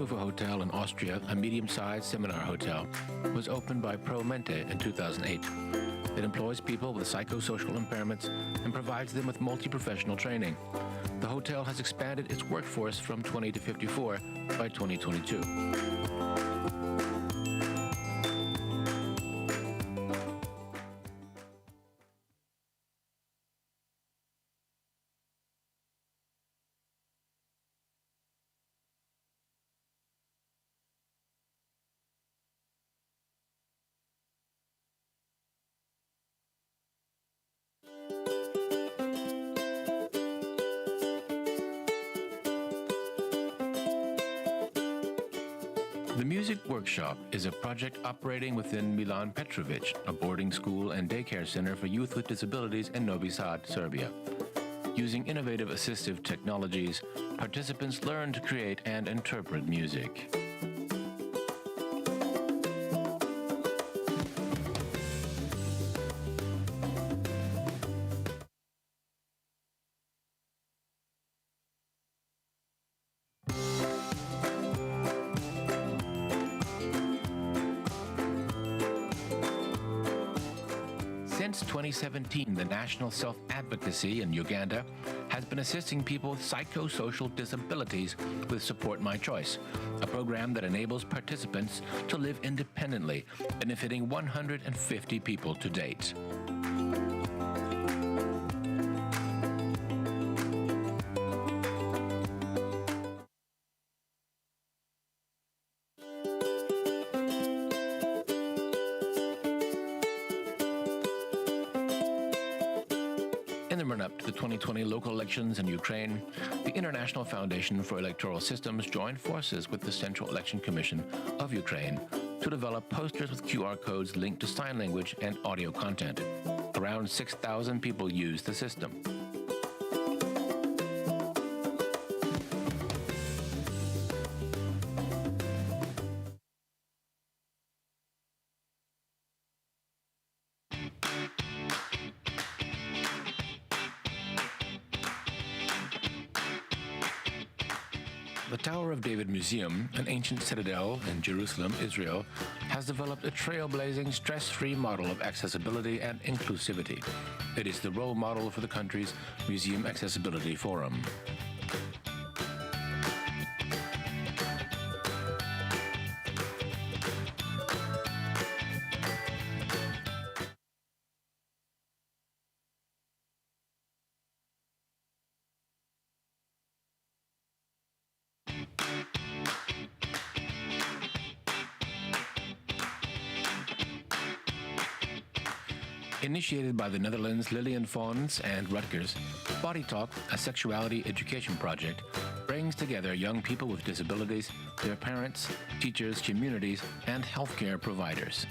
Hotel in Austria, a medium-sized seminar hotel, was opened by ProMente in 2008. It employs people with psychosocial impairments and provides them with multi-professional training. The hotel has expanded its workforce from 20 to 54 by 2022. The Music Workshop is a project operating within Milan Petrovic, a boarding school and daycare center for youth with disabilities in Novi Sad, Serbia. Using innovative assistive technologies, participants learn to create and interpret music. Since 2017, the National Self-Advocacy in Uganda has been assisting people with psychosocial disabilities with Support My Choice, a program that enables participants to live independently, benefiting 150 people to date. In the run-up to the 2020 local elections in Ukraine, the International Foundation for Electoral Systems joined forces with the Central Election Commission of Ukraine to develop posters with QR codes linked to sign language and audio content. Around 6,000 people used the system. The Tower of David Museum, an ancient citadel in Jerusalem, Israel, has developed a trailblazing, stress-free model of accessibility and inclusivity. It is the role model for the country's Museum Accessibility Forum. Initiated by the Netherlands' Lilian Fons and Rutgers, Body Talk, a sexuality education project, brings together young people with disabilities, their parents, teachers, communities, and healthcare providers.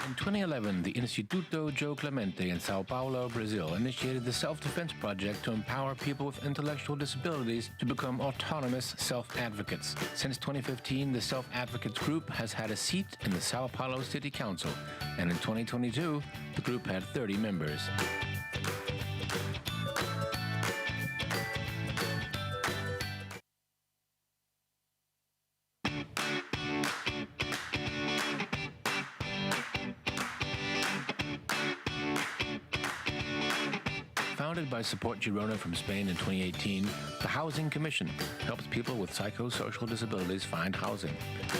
In 2011, the Instituto Joe Clemente in Sao Paulo, Brazil, initiated the Self-Defense Project to empower people with intellectual disabilities to become autonomous self-advocates. Since 2015, the Self-Advocates Group has had a seat in the Sao Paulo City Council, and in 2022, the group had 30 members. Founded by Support Girona from Spain in 2018, the Housing Commission helps people with psychosocial disabilities find housing.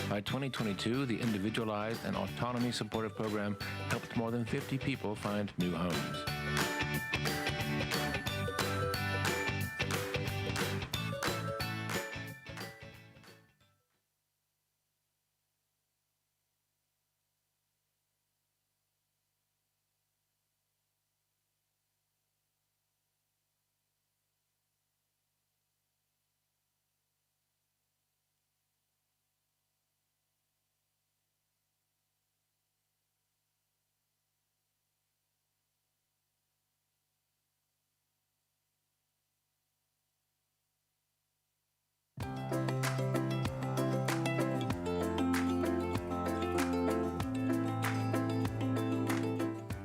By 2022, the Individualized and Autonomy Supportive Program helped more than 50 people find new homes.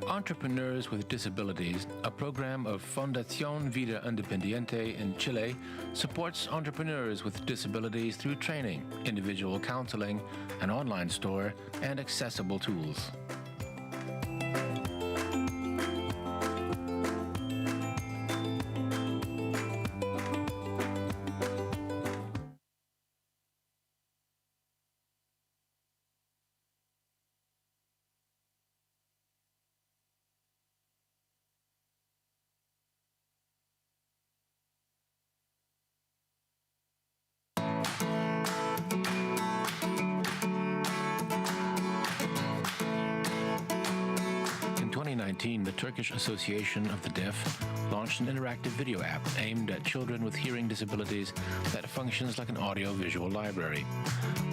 Entrepreneurs with Disabilities, a program of Fundación Vida Independiente in Chile, supports entrepreneurs with disabilities through training, individual counseling, an online store, and accessible tools. In 2019, the Turkish Association of the Deaf launched an interactive video app aimed at children with hearing disabilities that functions like an audio-visual library.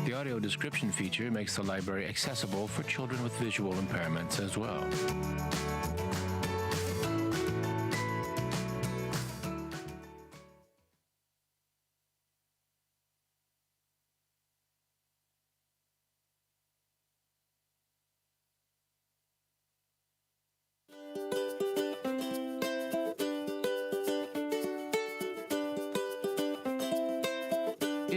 The audio description feature makes the library accessible for children with visual impairments as well.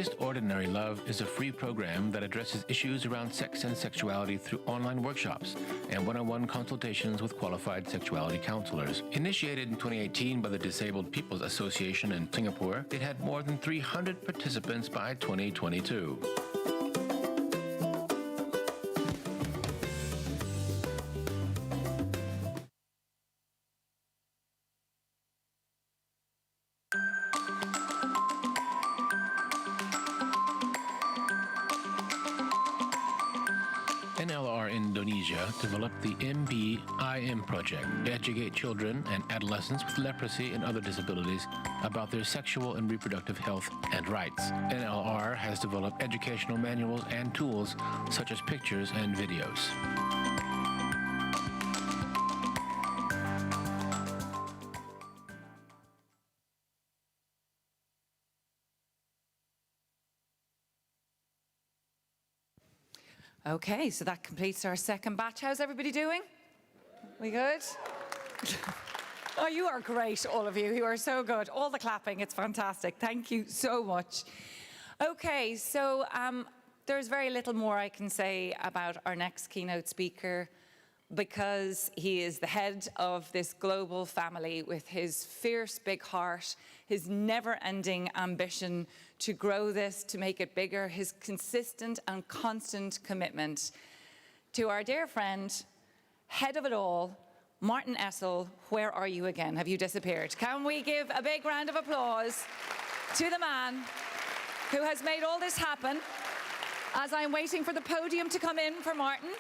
Just Ordinary Love is a free program that addresses issues around sex and sexuality through online workshops and one-on-one consultations with qualified sexuality counselors. Initiated in 2018 by the Disabled People's Association in Singapore, it had more than 300 participants by 2022. NLR Indonesia developed the MBIM project to educate children and adolescents with leprosy and other disabilities about their sexual and reproductive health and rights. NLR has developed educational manuals and tools such as pictures and videos. Okay, so that completes our second batch. How's everybody doing? We good? Oh, you are great, all of you. You are so good. All the clapping, it's fantastic. Thank you so much. Okay, so there's very little more I can say about our next keynote speaker because he is the head of this global family with his fierce big heart, his never-ending ambition to grow this, to make it bigger, his consistent and constant commitment to our dear friend, head of it all, Martin Essl. Where are you again? Have you disappeared? Can we give a big round of applause to the man who has made all this happen as I'm waiting for the podium to come in for Martin.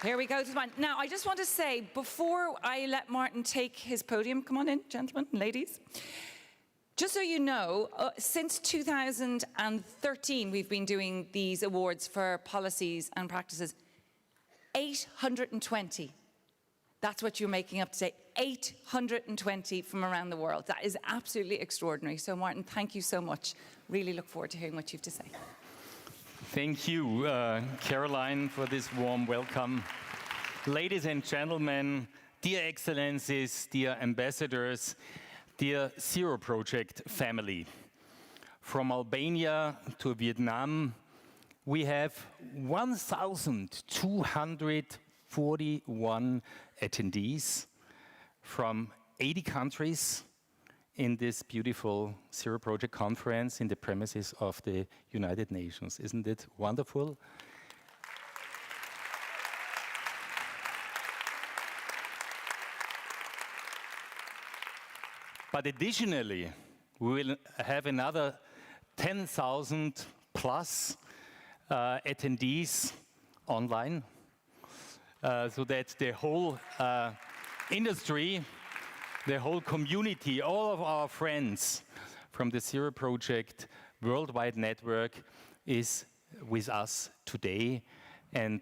Here we go to Martin. Now, I just want to say, before I let Martin take his podium, come on in, gentlemen and ladies. Just so you know, since 2013, we've been doing these awards for policies and practices. 820. That's what you're making up today. 820 from around the world. That is absolutely extraordinary. So, Martin, thank you so much. Really look forward to hearing what you have to say. Thank you, Caroline, for this warm welcome. Ladies and gentlemen, dear excellencies, dear ambassadors, dear Zero Project family. From Albania to Vietnam, we have 1,241 attendees from 80 countries in this beautiful Zero Project conference in the premises of the United Nations. Isn't it wonderful? But additionally, we will have another 10,000 plus attendees online, so that the whole industry, the whole community, all of our friends from the Zero Project Worldwide Network is with us today. And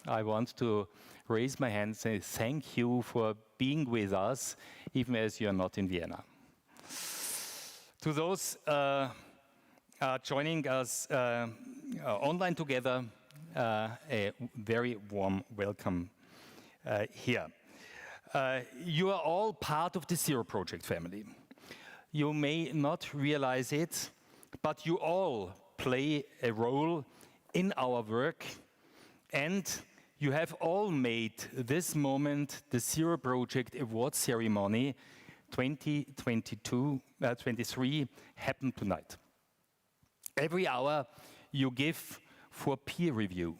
I want to raise my hand and say thank you for being with us, even as you are not in Vienna. To those joining us online together, a very warm welcome here. You are all part of the Zero Project family. You may not realize it, but you all play a role in our work, and you have all made this moment, the Zero Project Award Ceremony 2023, happen tonight. Every hour you give for peer review.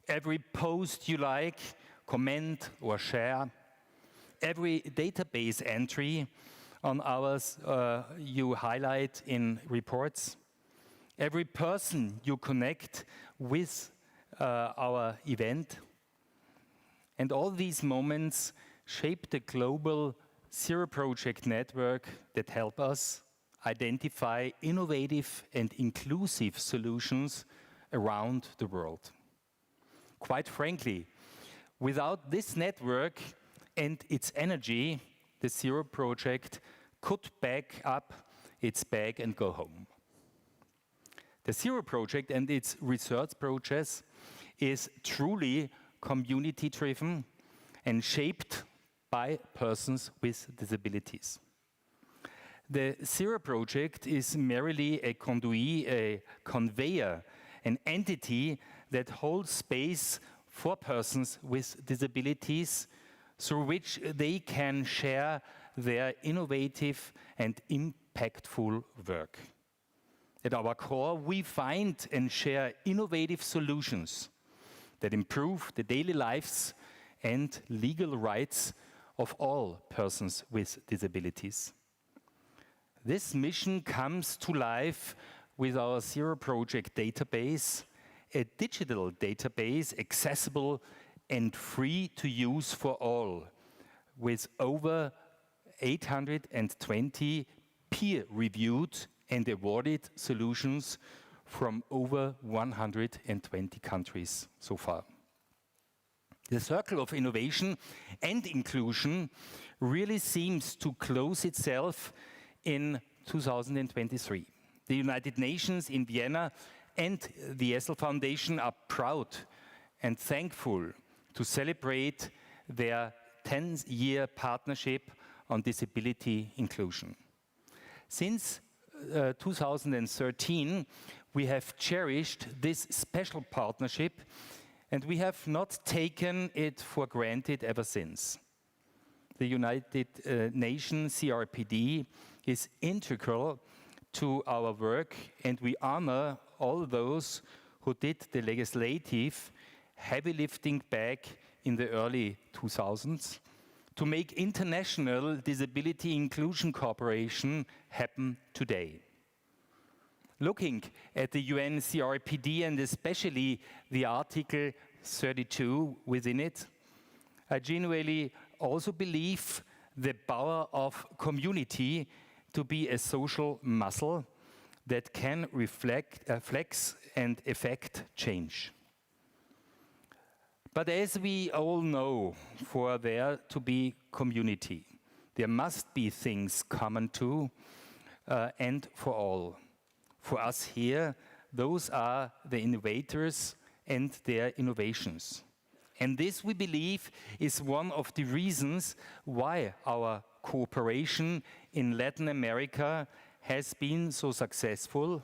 Every post you like, comment or share. Every database entry on ours you highlight in reports. Every person you connect with our event. And all these moments shape the global Zero Project network that help us identify innovative and inclusive solutions around the world. Quite frankly, without this network and its energy, the Zero Project could pack up its bag and go home. The Zero Project and its research process is truly community-driven and shaped by persons with disabilities. The Zero project is merely a conduit, a conveyor, an entity that holds space for persons with disabilities through which they can share their innovative and impactful work. At our core, we find and share innovative solutions that improve the daily lives and legal rights of all persons with disabilities. This mission comes to life with our Zero project database, a digital database accessible and free to use for all, with over 820 peer-reviewed and awarded solutions from over 120 countries so far. The circle of innovation and inclusion really seems to close itself in 2023. The United Nations in Vienna and the Essl Foundation are proud and thankful to celebrate their 10-year partnership on disability inclusion. Since 2013, we have cherished this special partnership, and we have not taken it for granted ever since. The United Nations CRPD is integral to our work, and we honor all those who did the legislative heavy lifting back in the early 2000s to make international disability inclusion cooperation happen today. Looking at the UN CRPD and especially the Article 32 within it, I genuinely also believe the power of community to be a social muscle that can flex and effect change. But as we all know, for there to be community, there must be things common to and for all. For us here, those are the innovators and their innovations. And this, we believe, is one of the reasons why our cooperation in Latin America has been so successful,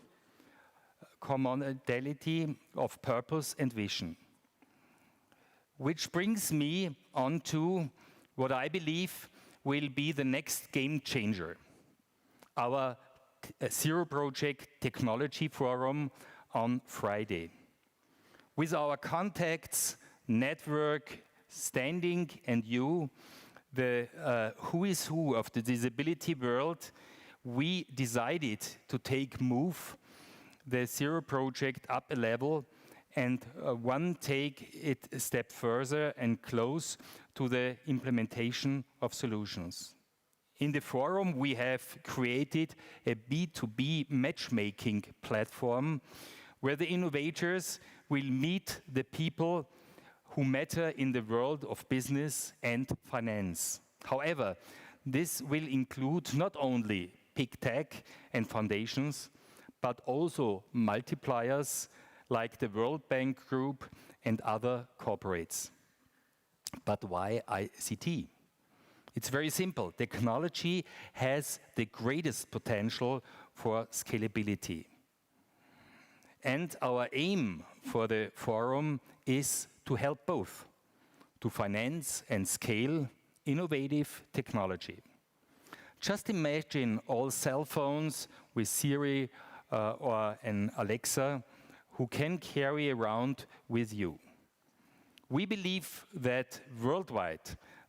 commonality of purpose and vision. Which brings me on to what I believe will be the next game changer, our Zero Project Technology Forum on Friday. With our contacts, network, standing, and you, the who is who of the disability world, we decided to move the Zero Project up a level and take it a step further and close to the implementation of solutions. In the forum, we have created a B2B matchmaking platform where the innovators will meet the people who matter in the world of business and finance. However, this will include not only big tech and foundations, but also multipliers like the World Bank Group and other corporates. But why ICT? It's very simple. Technology has the greatest potential for scalability. And our aim for the forum is to help both, to finance and scale innovative technology. Just imagine all cell phones with Siri or an Alexa who can carry around with you. We believe that worldwide,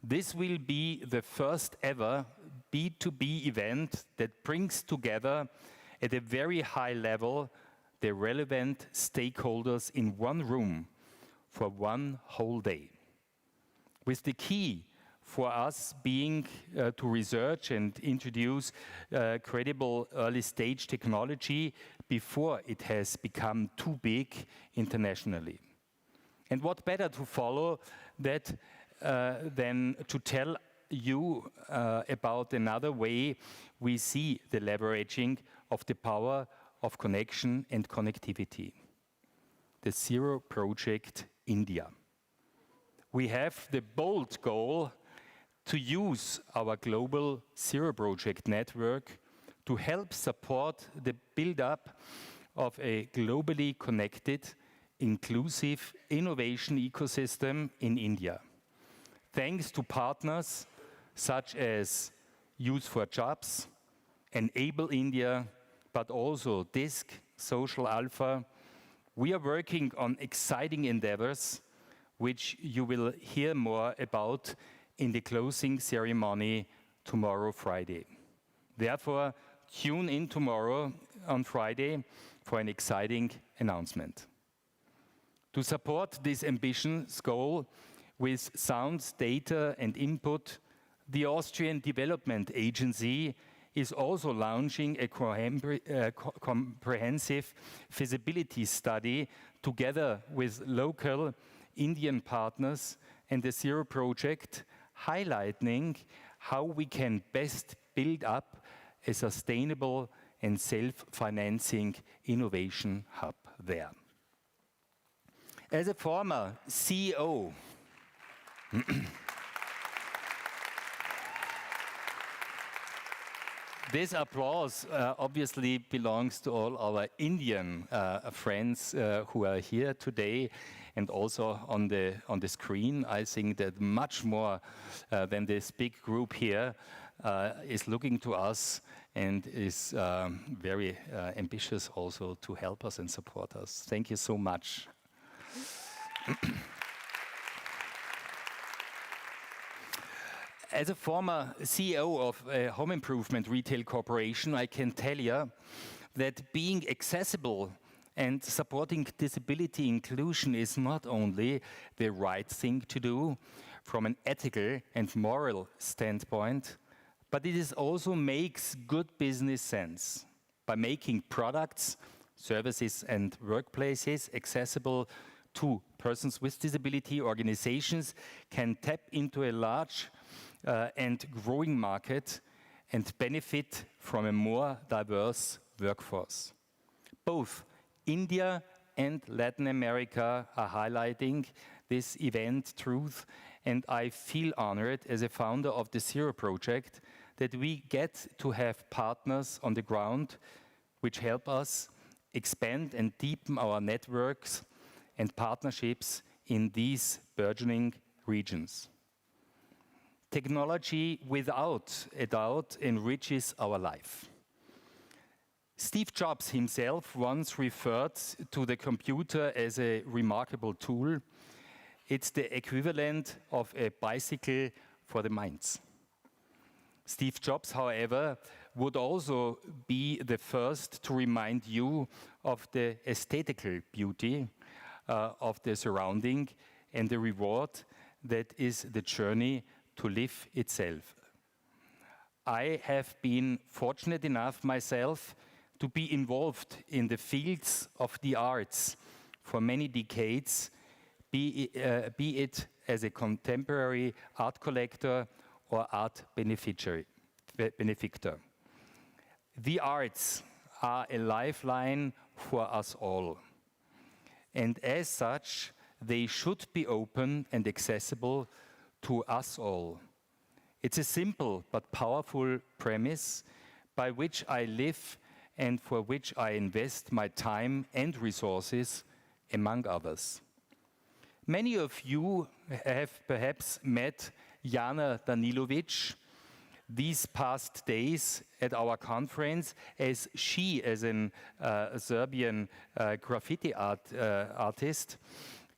this will be the first ever B2B event that brings together at a very high level the relevant stakeholders in one room for one whole day. With the key for us being to research and introduce credible early stage technology before it has become too big internationally. And what better to follow that than to tell you about another way we see the leveraging of the power of connection and connectivity. The Zero Project India. We have the bold goal to use our global Zero Project network to help support the build-up of a globally connected, inclusive innovation ecosystem in India. Thanks to partners such as Youth for Jobs, Enable India, but also DISC, Social Alpha, we are working on exciting endeavors, which you will hear more about in the closing ceremony tomorrow, Friday. Therefore, tune in tomorrow on Friday for an exciting announcement. To support this ambitious goal with sound data and input, the Austrian Development Agency is also launching a comprehensive feasibility study together with local Indian partners and the Zero Project, highlighting how we can best build up a sustainable and self-financing innovation hub there. As a former CEO, this applause obviously belongs to all our Indian friends who are here today and also on the screen. I think that much more than this big group here is looking to us and is very ambitious also to help us and support us. Thank you so much. As a former CEO of a home improvement retail corporation, I can tell you that being accessible and supporting disability inclusion is not only the right thing to do from an ethical and moral standpoint, but it also makes good business sense by making products, services and workplaces accessible to persons with disability. Organizations can tap into a large and growing market and benefit from a more diverse workforce. Both India and Latin America are highlighting this event truth, and I feel honored as a founder of the Zero Project that we get to have partners on the ground which help us expand and deepen our networks and partnerships in these burgeoning regions. Technology, without a doubt, enriches our life. Steve Jobs himself once referred to the computer as a remarkable tool. It's the equivalent of a bicycle for the minds. Steve Jobs, however, would also be the first to remind you of the aesthetical beauty of the surrounding and the reward that is the journey to live itself. I have been fortunate enough myself to be involved in the fields of the arts for many decades, be it as a contemporary art collector or art benefactor. The arts are a lifeline for us all, and as such, they should be open and accessible to us all. It's a simple but powerful premise by which I live and for which I invest my time and resources, among others. Many of you have perhaps met Jana Danilovic these past days at our conference, as she, as a Serbian graffiti artist,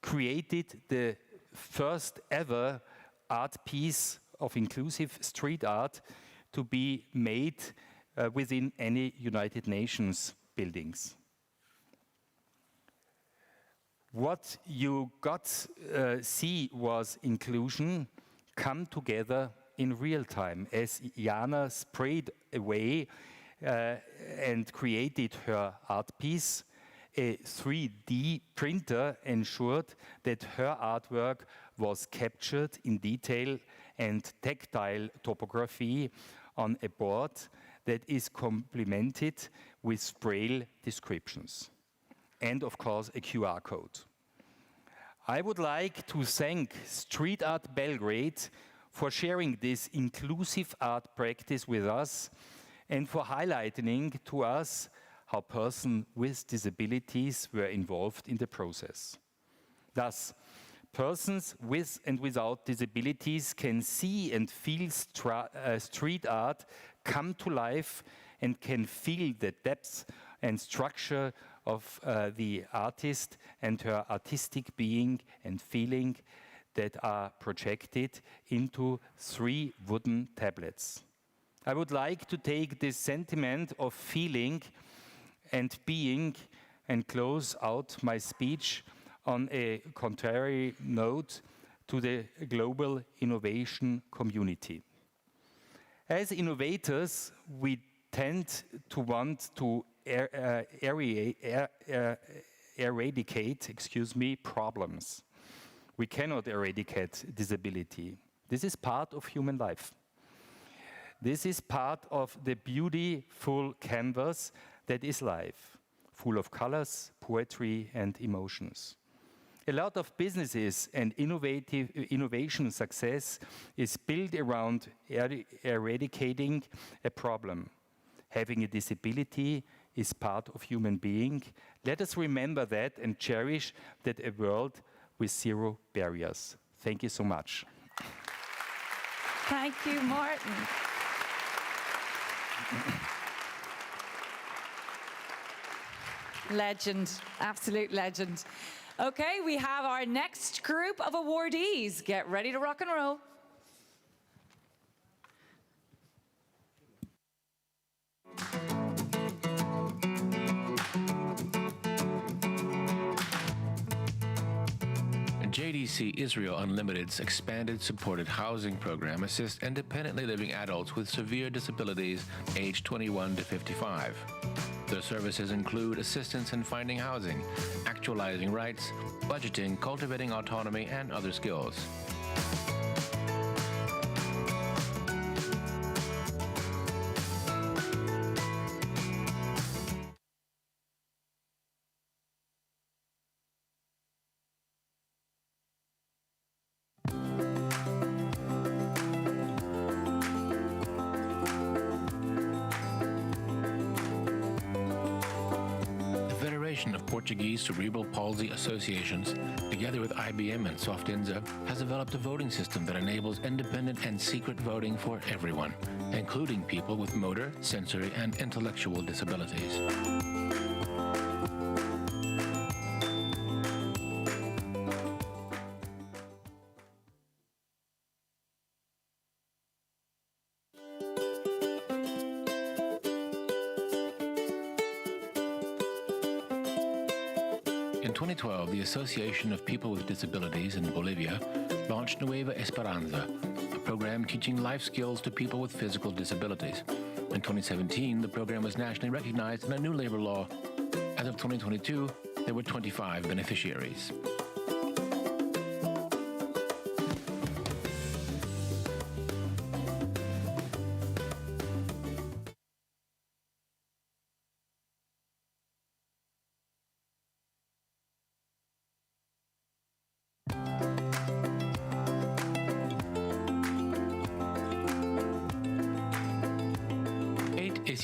created the first ever art piece of inclusive street art to be made within any United Nations buildings. What you got see was inclusion come together in real time, as Jana sprayed away and created her art piece. A 3D printer ensured that her artwork was captured in detail and tactile topography on a board that is complemented with Braille descriptions and, of course, a QR code. I would like to thank Street Art Belgrade for sharing this inclusive art practice with us and for highlighting to us how persons with disabilities were involved in the process. Thus, persons with and without disabilities can see and feel street art come to life and can feel the depth and structure of the artist and her artistic being and feeling that are projected into 3 wooden tablets. I would like to take this sentiment of feeling and being and close out my speech on a contrary note to the global innovation community. As innovators, we tend to want to eradicate problems. We cannot eradicate disability. This is part of human life. This is part of the beautiful canvas that is life, full of colors, poetry, and emotions. A lot of businesses and innovation success is built around eradicating a problem. Having a disability is part of human being. Let us remember that and cherish that a world with 0 barriers. Thank you so much. Thank you, Martin. Legend, absolute legend. Okay, we have our next group of awardees. Get ready to rock and roll. JDC Israel Unlimited's expanded supported housing program assists independently living adults with severe disabilities aged 21 to 55. Their services include assistance in finding housing, actualizing rights, budgeting, cultivating autonomy, and other skills. Of Portuguese Cerebral Palsy Associations, together with IBM and Softinza, has developed a voting system that enables independent and secret voting for everyone, including people with motor, sensory, and intellectual disabilities. In 2012, the Association of People with Disabilities in Bolivia launched Nueva Esperanza, a program teaching life skills to people with physical disabilities. In 2017, the program was nationally recognized in a new labor law. As of 2022, there were 25 beneficiaries.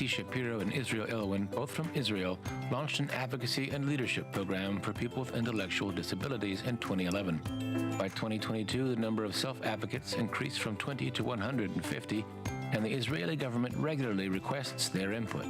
Shapiro and Israel Elwin, both from Israel, launched an advocacy and leadership program for people with intellectual disabilities in 2011. By 2022, the number of self-advocates increased from 20 to 150, and the Israeli government regularly requests their input.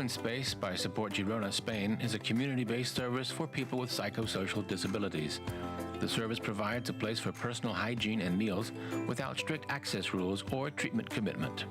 Space by Support Girona, Spain, is a community-based service for people with psychosocial disabilities. The service provides a place for personal hygiene and meals without strict access rules or treatment commitment.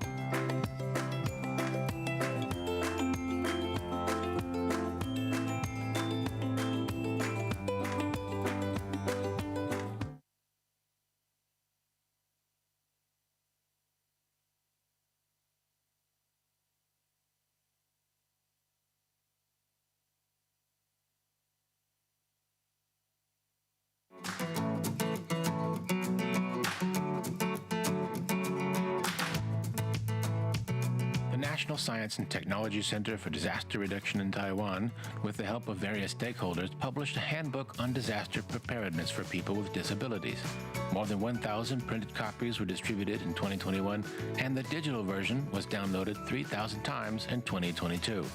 National Science and Technology Center for Disaster Reduction in Taiwan, with the help of various stakeholders, published a handbook on disaster preparedness for people with disabilities. More than 1,000 printed copies were distributed in 2021, and the digital version was downloaded 3,000 times in 2022.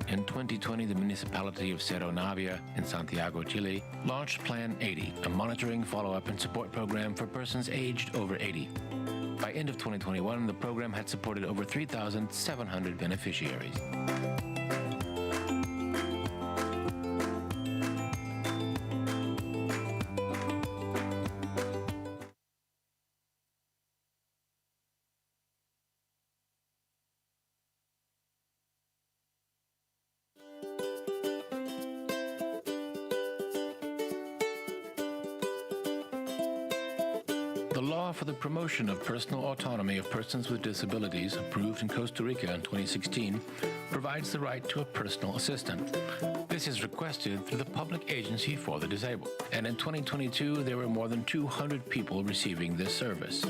In 2020, the municipality of Cerro Navia in Santiago, Chile, launched Plan 80, a monitoring, follow-up, and support program for persons aged over 80. By end of 2021, the program had supported over 3,700 beneficiaries. The law for the promotion of personal autonomy of persons with disabilities, approved in Costa Rica in 2016, provides the right to a personal assistant. This is requested through the Public Agency for the Disabled, and in 2022 there were more than 200 people receiving this service.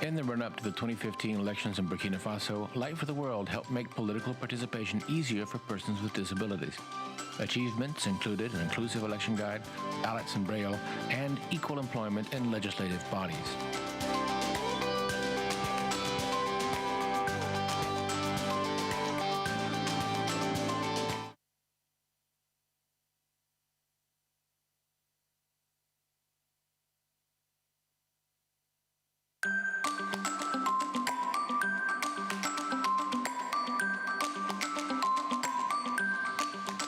In the run-up to the 2015 elections in Burkina Faso, Light for the World helped make political participation easier for persons with disabilities. Achievements included an inclusive election guide, ballots in Braille, and equal employment in legislative bodies.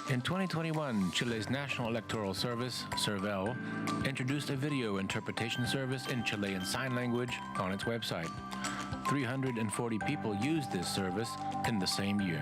In 2021, Chile's National Electoral Service, CERVEL, introduced a video interpretation service in Chilean Sign Language on its website. 340 people used this service in the same year.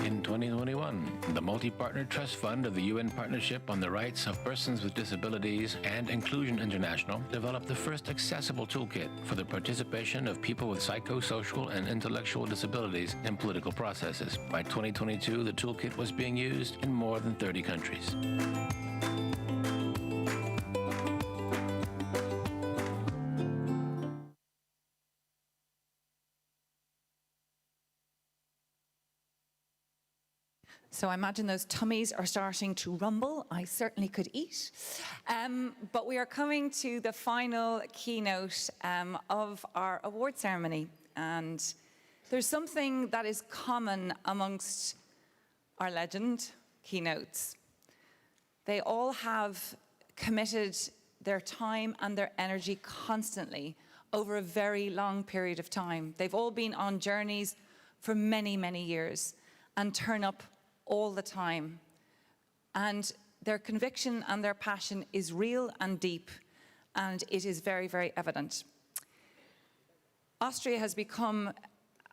In 2021, the Multi-Partner Trust Fund of the UN Partnership on the Rights of Persons with Disabilities and Inclusion International developed the first accessible toolkit for the participation of people with psychosocial and intellectual disabilities in political processes. By 2022, the toolkit was being used in more than 30 countries. So I imagine those tummies are starting to rumble. I certainly could eat. But we are coming to the final keynote of our award ceremony. And there's something that is common amongst our legend keynotes. They all have committed their time and their energy constantly over a very long period of time. They've all been on journeys for many, many years and turn up all the time. And their conviction and their passion is real and deep, and it is very, very evident. Austria has become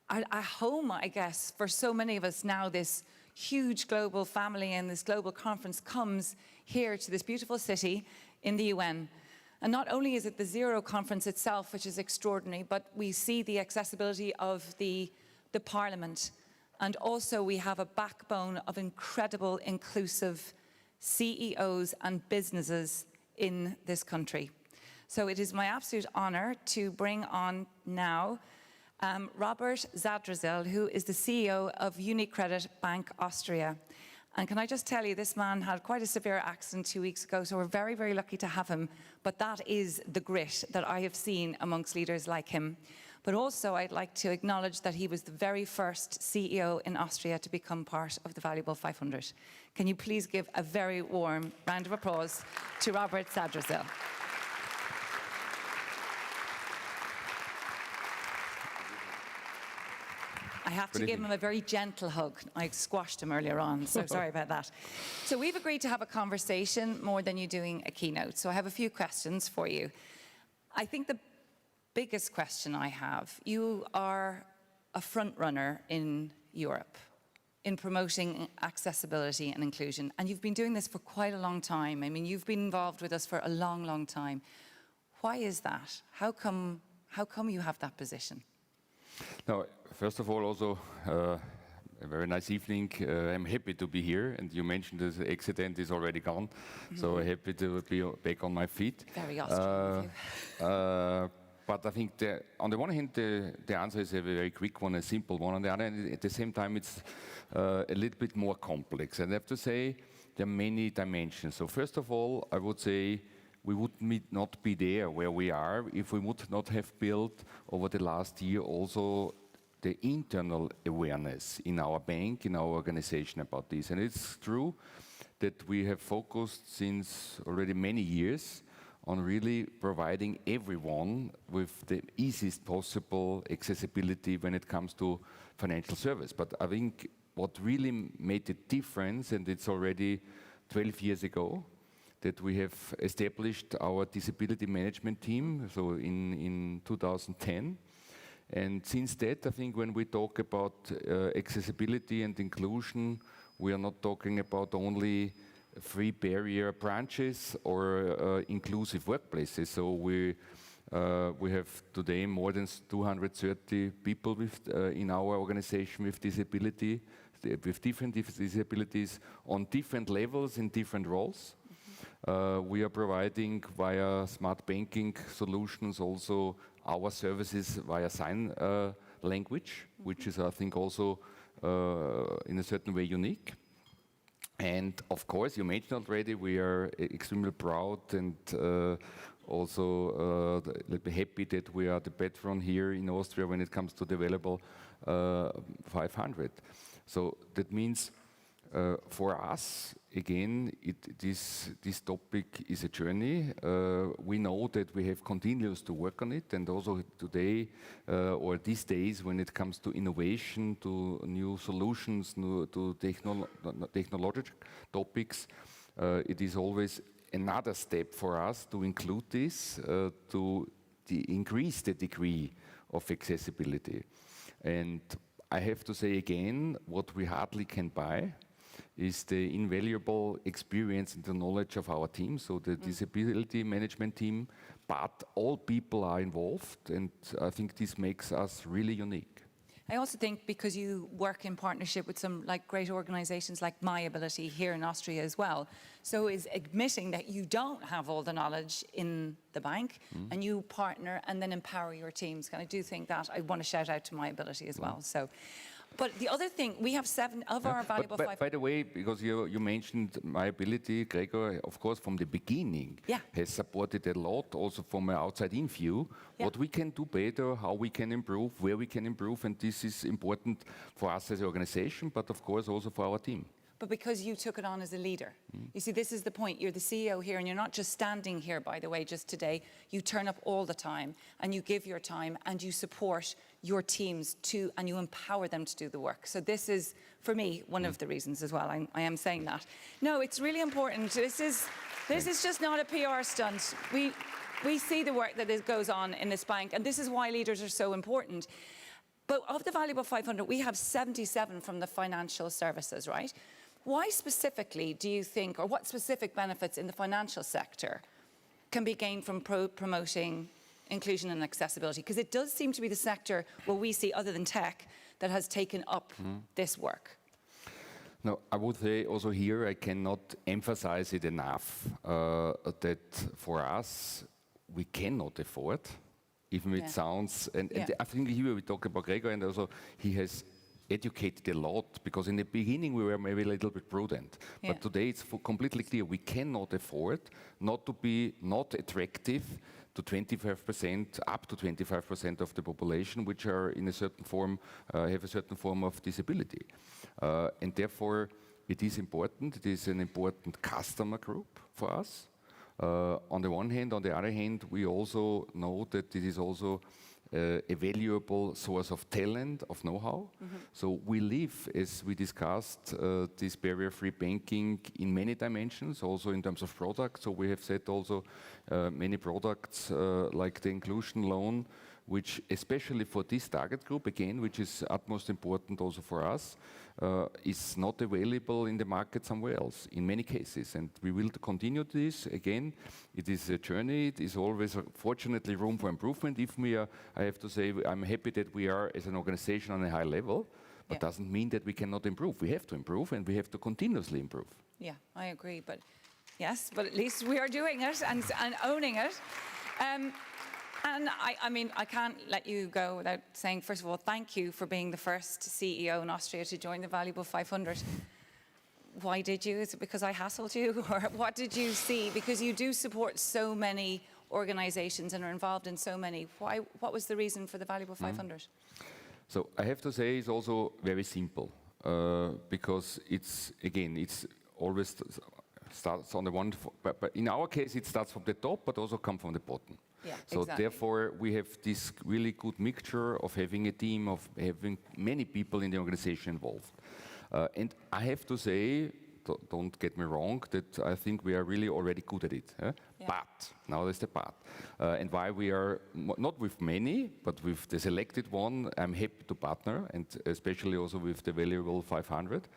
a home, I guess, for so many of us now. This huge global family and this global conference comes here to this beautiful city in the UN. And not only is it the Zero conference itself, which is extraordinary, but we see the accessibility of the Parliament. And also we have a backbone of incredible, inclusive CEOs and businesses in this country. So it is my absolute honor to bring on now Robert Zadrazil, who is the CEO of Unicredit Bank Austria. And can I just tell you, this man had quite a severe accident 2 weeks ago, so we're very, very lucky to have him. But that is the grit that I have seen amongst leaders like him. But also, I'd like to acknowledge that he was the very first CEO in Austria to become part of the Valuable 500. Can you please give a very warm round of applause to Robert Zadrazil? I have to give him a very gentle hug. I squashed him earlier on, so sorry about that. So we've agreed to have a conversation more than you doing a keynote. So I have a few questions for you. I think the biggest question I have, you are a front runner in Europe in promoting accessibility and inclusion, and you've been doing this for quite a long time. I mean, you've been involved with us for a long, long time. Why is that? How come you have that position? No, first of all, also a very nice evening. I'm happy to be here, and you mentioned the accident is already gone, so happy to be back on my feet. Very Austrian of you. But I think on the one hand, the answer is a very quick one, a simple one. On the other hand, at the same time, it's a little bit more complex. And I have to say, there are many dimensions. So first of all, I would say we would not be there where we are if we would not have built over the last year also the internal awareness in our bank, in our organization about this. And it's true that we have focused since already many years on really providing everyone with the easiest possible accessibility when it comes to financial service. But I think what really made the difference, and it's already 12 years ago, that we have established our disability management team, so in 2010. And since that, I think when we talk about accessibility and inclusion, we are not talking about only free barrier branches or inclusive workplaces. So we have today more than 230 people in our organization with disability, with different disabilities on different levels in different roles. We are providing via smart banking solutions also our services via sign language, which is, I think, also in a certain way unique. And of course, you mentioned already, we are extremely proud and also happy that we are the patron here in Austria when it comes to the Valuable 500. So that means for us, again, this topic is a journey. We know that we have continues to work on it, and also today or these days when it comes to innovation, to new solutions, to technological topics, it is always another step for us to include this, to increase the degree of accessibility. And I have to say again, what we hardly can buy is the invaluable experience and the knowledge of our team, so the disability management team, but all people are involved, and I think this makes us really unique. I also think because you work in partnership with some great organizations like My Ability here in Austria as well, so is admitting that you don't have all the knowledge in the bank and you partner and then empower your teams. And I do think that I want to shout out to My Ability as well. So. But the other thing, we have 7 of our valuable 500. By the way, because you mentioned My Ability, Gregor, of course, from the beginning, has supported a lot, also from an outside-in view, what we can do better, how we can improve, where we can improve, and this is important for us as an organization, but of course also for our team. But because you took it on as a leader. You see, this is the point. You're the CEO here, and you're not just standing here, by the way, just today. You turn up all the time, and you give your time, and you support your teams and you empower them to do the work. So this is, for me, one of the reasons as well. I am saying that. No, it's really important. This is just not a PR stunt. We see the work that goes on in this bank, and this is why leaders are so important. But of the Valuable 500, we have 77 from the financial services, right? Why specifically do you think, or what specific benefits in the financial sector can be gained from promoting inclusion and accessibility? Because it does seem to be the sector where we see, other than tech, that has taken up this work. No, I would say also here I cannot emphasize it enough that for us, we cannot afford, even it sounds, and Yeah. I think here we talk about Gregor, and also he has educated a lot, because in the beginning we were maybe a little bit prudent, Yeah. but today it's completely clear we cannot afford not to be not attractive to 25%, up to 25% of the population, which are in a certain form, have a certain form of disability. And therefore, it is important. It is an important customer group for us. On the one hand, on the other hand, we also know that it is also a valuable source of talent, of know-how. So we live, as we discussed, this barrier-free banking in many dimensions, also in terms of products. So we have set also many products like the inclusion loan, which especially for this target group, again, which is utmost important also for us, is not available in the market somewhere else, in many cases. And we will continue this. Again, it is a journey. It is always, fortunately, room for improvement. If we are, I have to say, I'm happy that we are, as an organization, on a high level, but doesn't mean that we cannot improve. We have to improve, and we have to continuously improve. Yeah, I agree. But yes, but at least we are doing it and owning it. And I mean, I can't let you go without saying, first of all, thank you for being the first CEO in Austria to join the Valuable 500. Why did you? Is it because I hassled you? Or what did you see? Because you do support so many organizations and are involved in so many. Why? What was the reason for the Valuable 500? So I have to say it's also very simple, because it's, again, it's always starts on the one, but in our case it starts from the top, but also come from the bottom. Yeah, so exactly. therefore we have this really good mixture of having a team, of having many people in the organization involved. And I have to say, don't get me wrong, that I think we are really already good at it. Yeah. But, now there's the but. And why we are, not with many, but with the selected one, I'm happy to partner, and especially also with the Valuable 500,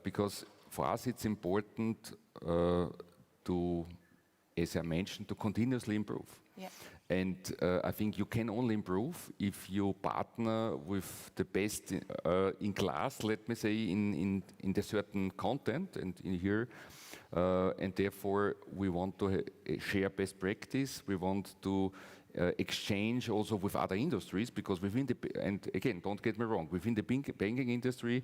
because for us it's important to, as I mentioned, to continuously improve. Yeah. And I think you can only improve if you partner with the best in class, let me say, in the certain content and in here. And therefore, we want to share best practice. We want to exchange also with other industries, because within the, and again, don't get me wrong, within the banking industry,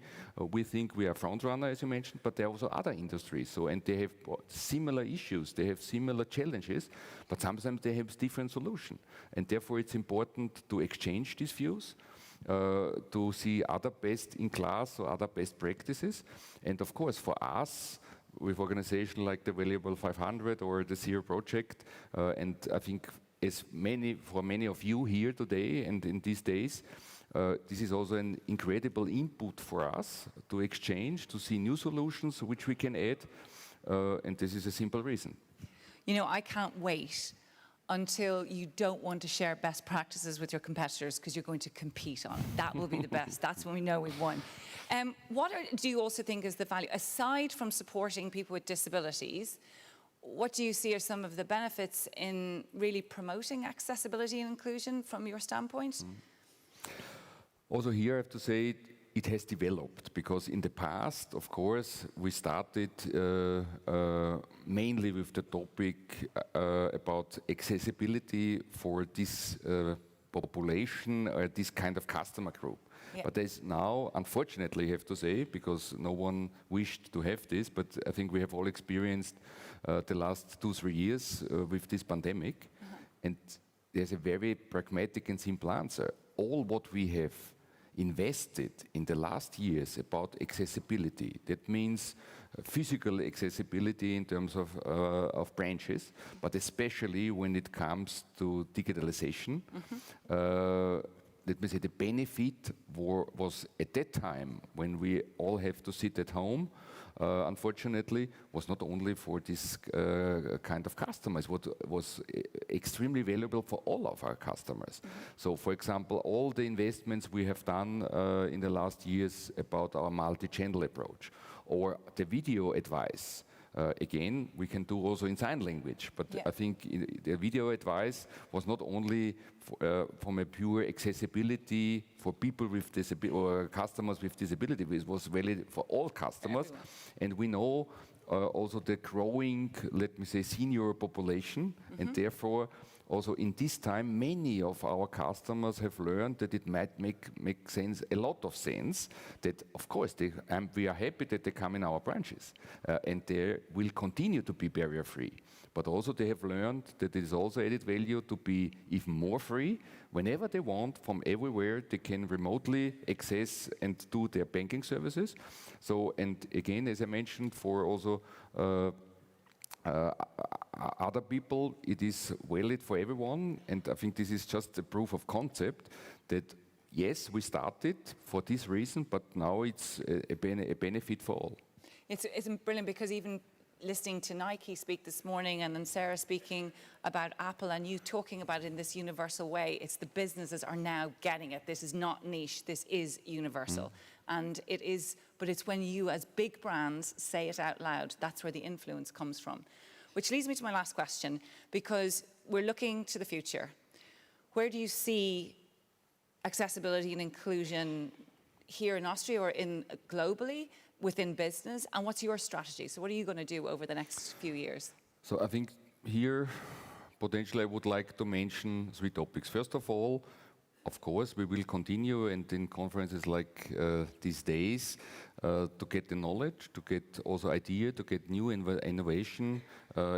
we think we are front runner, as you mentioned, but there are also other industries. So, and they have similar issues, they have similar challenges, but sometimes they have different solutions. And therefore, it's important to exchange these views, to see other best in class or other best practices. And of course, for us, with organizations like the Valuable 500 or the Zero Project, and I think for many of you here today and in these days, this is also an incredible input for us to exchange, to see new solutions which we can add, and this is a simple reason. You know, I can't wait until you don't want to share best practices with your competitors because you're going to compete on it. That will be the best. That's when we know we've won. Do you also think is the value, aside from supporting people with disabilities, what do you see are some of the benefits in really promoting accessibility and inclusion from your standpoint? Also here I have to say it has developed, because in the past, of course, we started mainly with the topic about accessibility for this population or this kind of customer group. Yeah. But there's now, unfortunately, I have to say, because no one wished to have this, but I think we have all experienced the last 2-3 years with this pandemic. And there's a very pragmatic and simple answer. All what we have invested in the last years about accessibility, that means physical accessibility in terms of branches, but especially when it comes to digitalization, let me say the benefit was at that time when we all have to sit at home, unfortunately, was not only for this kind of customers, what was extremely valuable for all of our customers. So, for example, all the investments we have done in the last years about our multi-channel approach, or the video advice. Again, we can do also in sign language, but I think the video advice was not only from a pure accessibility for people with disability or customers with disability, it was valid for all customers. And we know also the growing, let me say, senior population, and therefore also in this time, many of our customers have learned that it might make sense, a lot of sense, that of course we are happy that they come in our branches and they will continue to be barrier-free. But also they have learned that it is also added value to be even more free. Whenever they want, from everywhere, they can remotely access and do their banking services. So, and again, as I mentioned, for also other people, it is valid for everyone, and I think this is just a proof of concept that yes, we started for this reason, but now it's a benefit for all. It's brilliant, because even listening to Nike speak this morning, and then Sarah speaking about Apple, and you talking about it in this universal way, it's the businesses are now getting it. This is not niche, this is universal. And it is, but it's when you as big brands say it out loud, that's where the influence comes from. Which leads me to my last question, because we're looking to the future. Where do you see accessibility and inclusion here in Austria or globally within business, and what's your strategy? So what are you going to do over the next few years? So I think here, potentially I would like to mention 3 topics. First of all, of course, we will continue, and in conferences like these days, to get the knowledge, to get also idea, to get new innovation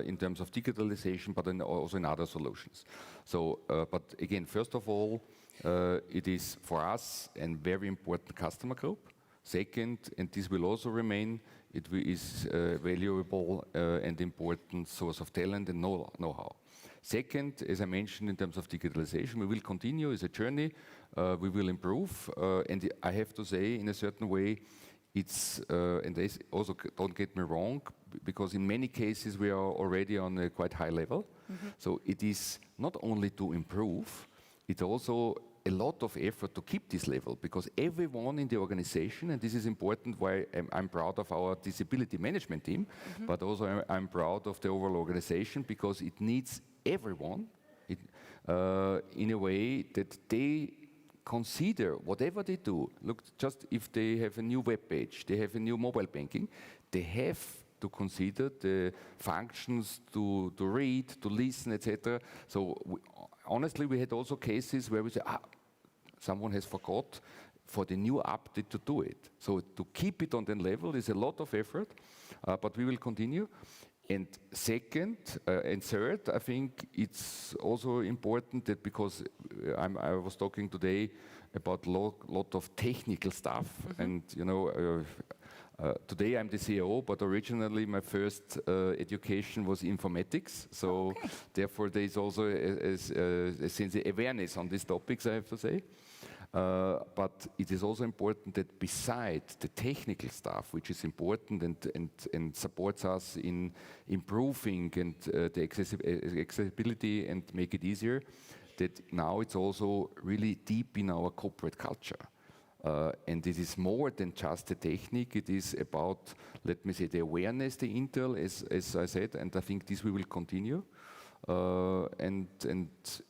in terms of digitalization, but then also in other solutions. So, but again, first of all, it is for us a very important customer group. Second, and this will also remain, it is a valuable and important source of talent and know-how. Second, as I mentioned, in terms of digitalization, we will continue as a journey, we will improve, and I have to say, in a certain way, it's, and also don't get me wrong, because in many cases we are already on a quite high level. So it is not only to improve, it's also a lot of effort to keep this level, because everyone in the organization, and this is important why I'm proud of our disability management team, but also I'm proud of the overall organization, because it needs everyone in a way that they consider whatever they do. Look, just if they have a new web page, they have a new mobile banking, they have to consider the functions to read, to listen, etc. So honestly, we had also cases where we say, someone has forgot for the new update to do it. So to keep it on the level is a lot of effort, but we will continue. And second and third, I think it's also important that, because I was talking today about lot of technical stuff, and you know, today I'm the CEO, but originally my first education was informatics. So therefore there is also a sense of awareness on these topics, I have to say. But it is also important that besides the technical stuff, which is important and supports us in improving and the accessibility and make it easier, that now it's also really deep in our corporate culture. And it is more than just the technique, it is about, let me say, the awareness, the intel, as I said, and I think this we will continue. And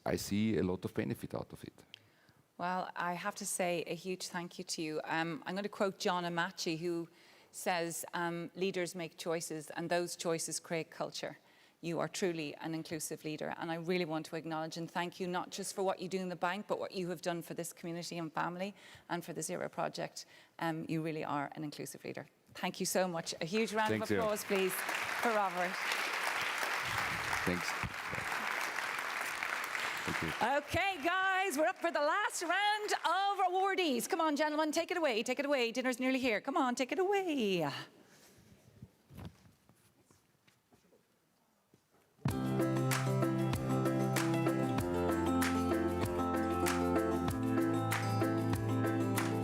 I see a lot of benefit out of it. Well, I have to say a huge thank you to you. I'm going to quote John Amachi, who says, leaders make choices, and those choices create culture. You are truly an inclusive leader, and I really want to acknowledge and thank you, not just for what you do in the bank, but what you have done for this community and family, and for the Zero Project. You really are an inclusive leader. Thank you so much. A huge round of applause, please, for Robert. Thanks. Okay, guys, we're up for the last round of awardees. Come on, gentlemen, take it away. Take it away. Dinner's nearly here. Come on, take it away.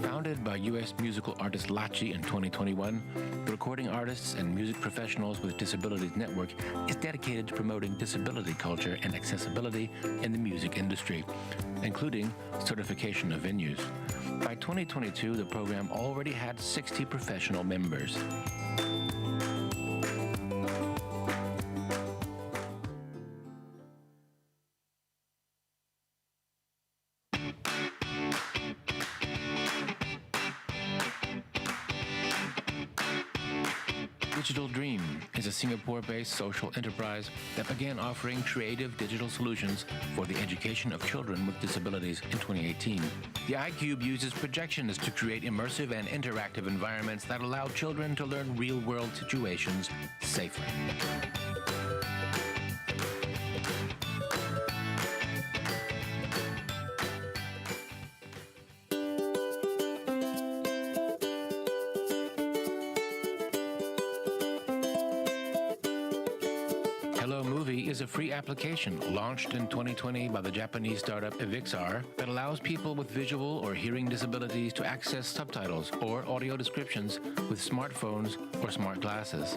Founded by U.S. musical artist Lachi in 2021, the Recording Artists and Music Professionals with Disabilities Network is dedicated to promoting disability culture and accessibility in the music industry, including certification of venues. By 2022, the program already had 60 professional members. Digital Dream is a Singapore-based social enterprise that began offering creative digital solutions for the education of children with disabilities in 2018. The iCube uses projections to create immersive and interactive environments that allow children to learn real-world situations safely. Hello Movie is a free application launched in 2020 by the Japanese startup Evixar that allows people with visual or hearing disabilities to access subtitles or audio descriptions with smartphones or smart glasses.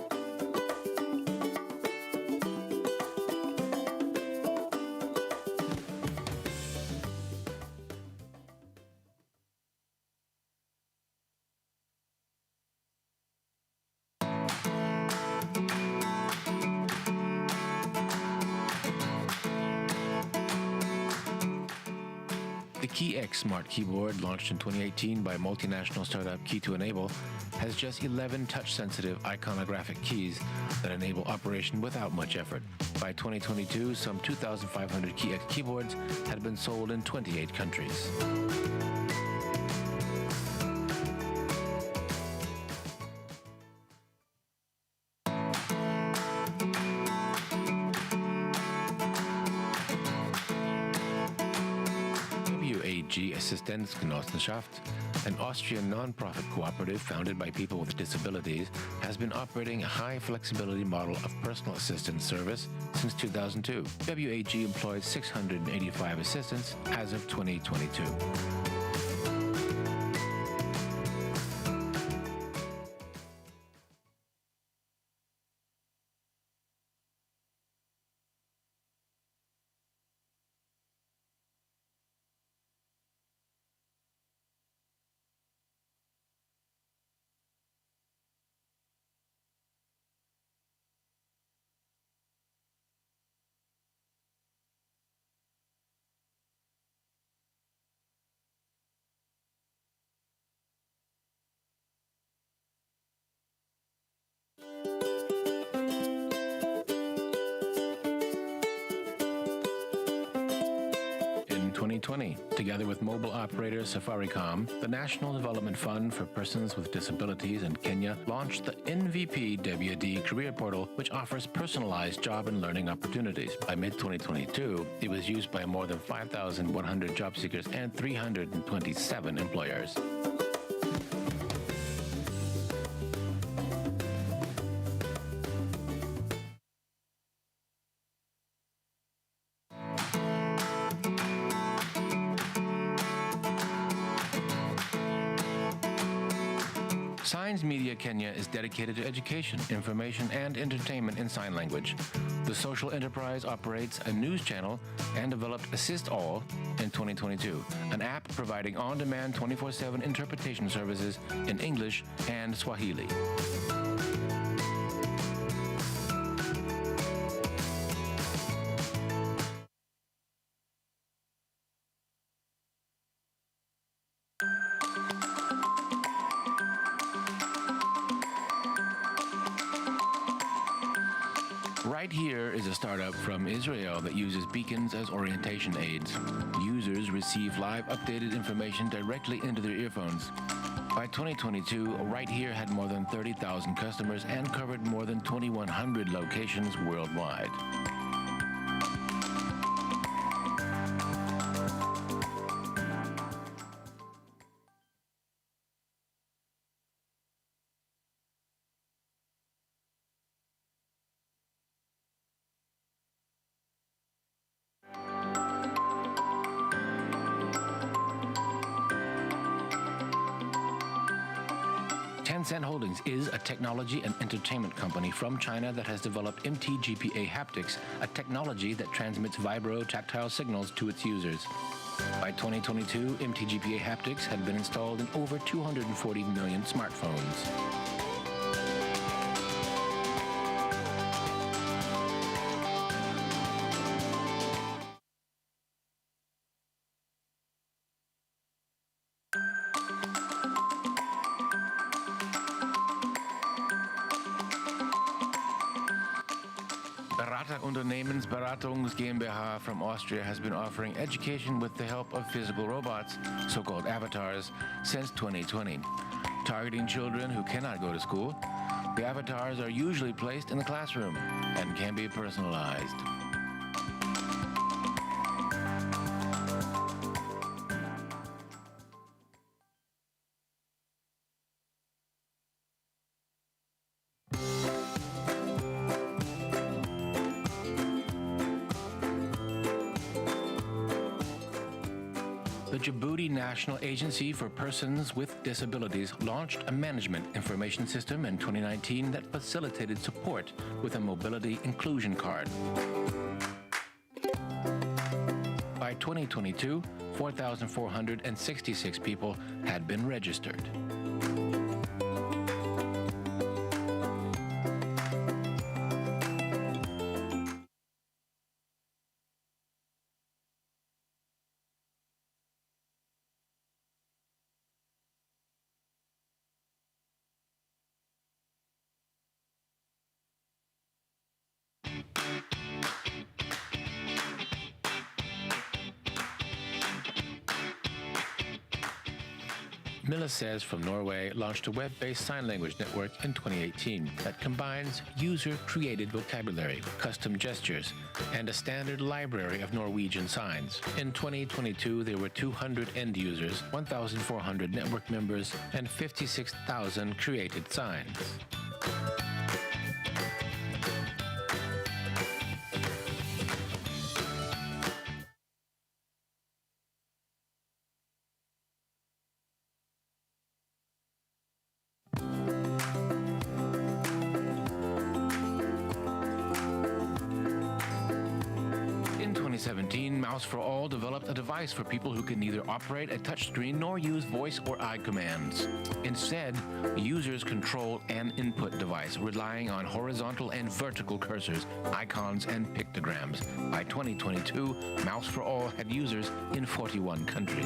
The KeyX smart keyboard, launched in 2018 by multinational startup Key2Enable, has just 11 touch-sensitive iconographic keys that enable operation without much effort. By 2022, some 2,500 KeyX keyboards had been sold in 28 countries. Assistenzgenossenschaft, an Austrian non-profit cooperative founded by people with disabilities, has been operating a high-flexibility model of personal assistance service since 2002. WAG employs 685 assistants as of 2022. In 2020, together with mobile operator Safaricom, the National Development Fund for Persons with Disabilities in Kenya launched the NVPWD Career Portal, which offers personalized job and learning opportunities. By mid-2022, it was used by more than 5,100 job seekers and 327 employers. Signs Media Kenya is dedicated to education, information, and entertainment in sign language. The social enterprise operates a news channel and developed Assist All in 2022, an app providing on-demand 24/7 interpretation services in English and Swahili. Right Here is a startup from Israel that uses beacons as orientation aids. Users receive live updated information directly into their earphones. By 2022, Right Here had more than 30,000 customers and covered more than 2,100 locations worldwide. Tencent Holdings is a technology and entertainment company from China that has developed MTGPA Haptics, a technology that transmits vibro tactile signals to its users. By 2022, MTGPA Haptics had been installed in over 240 million smartphones. Sprache Unternehmensberatungs GmbH from Austria has been offering education with the help of physical robots, so-called avatars, since 2020. Targeting children who cannot go to school, the avatars are usually placed in the classroom and can be personalized. The Djibouti National Agency for Persons with Disabilities launched a management information system in 2019 that facilitated support with a mobility inclusion card. By 2022, 4,466 people had been registered. Says from Norway launched a web-based sign language network in 2018 that combines user-created vocabulary, custom gestures, and a standard library of Norwegian signs. In 2022, there were 200 end users, 1,400 network members, and 56,000 created signs. Mouse for All developed a device for people who can neither operate a touchscreen nor use voice or eye commands. Instead, users control an input device relying on horizontal and vertical cursors, icons, and pictograms. By 2022, Mouse for All had users in 41 countries.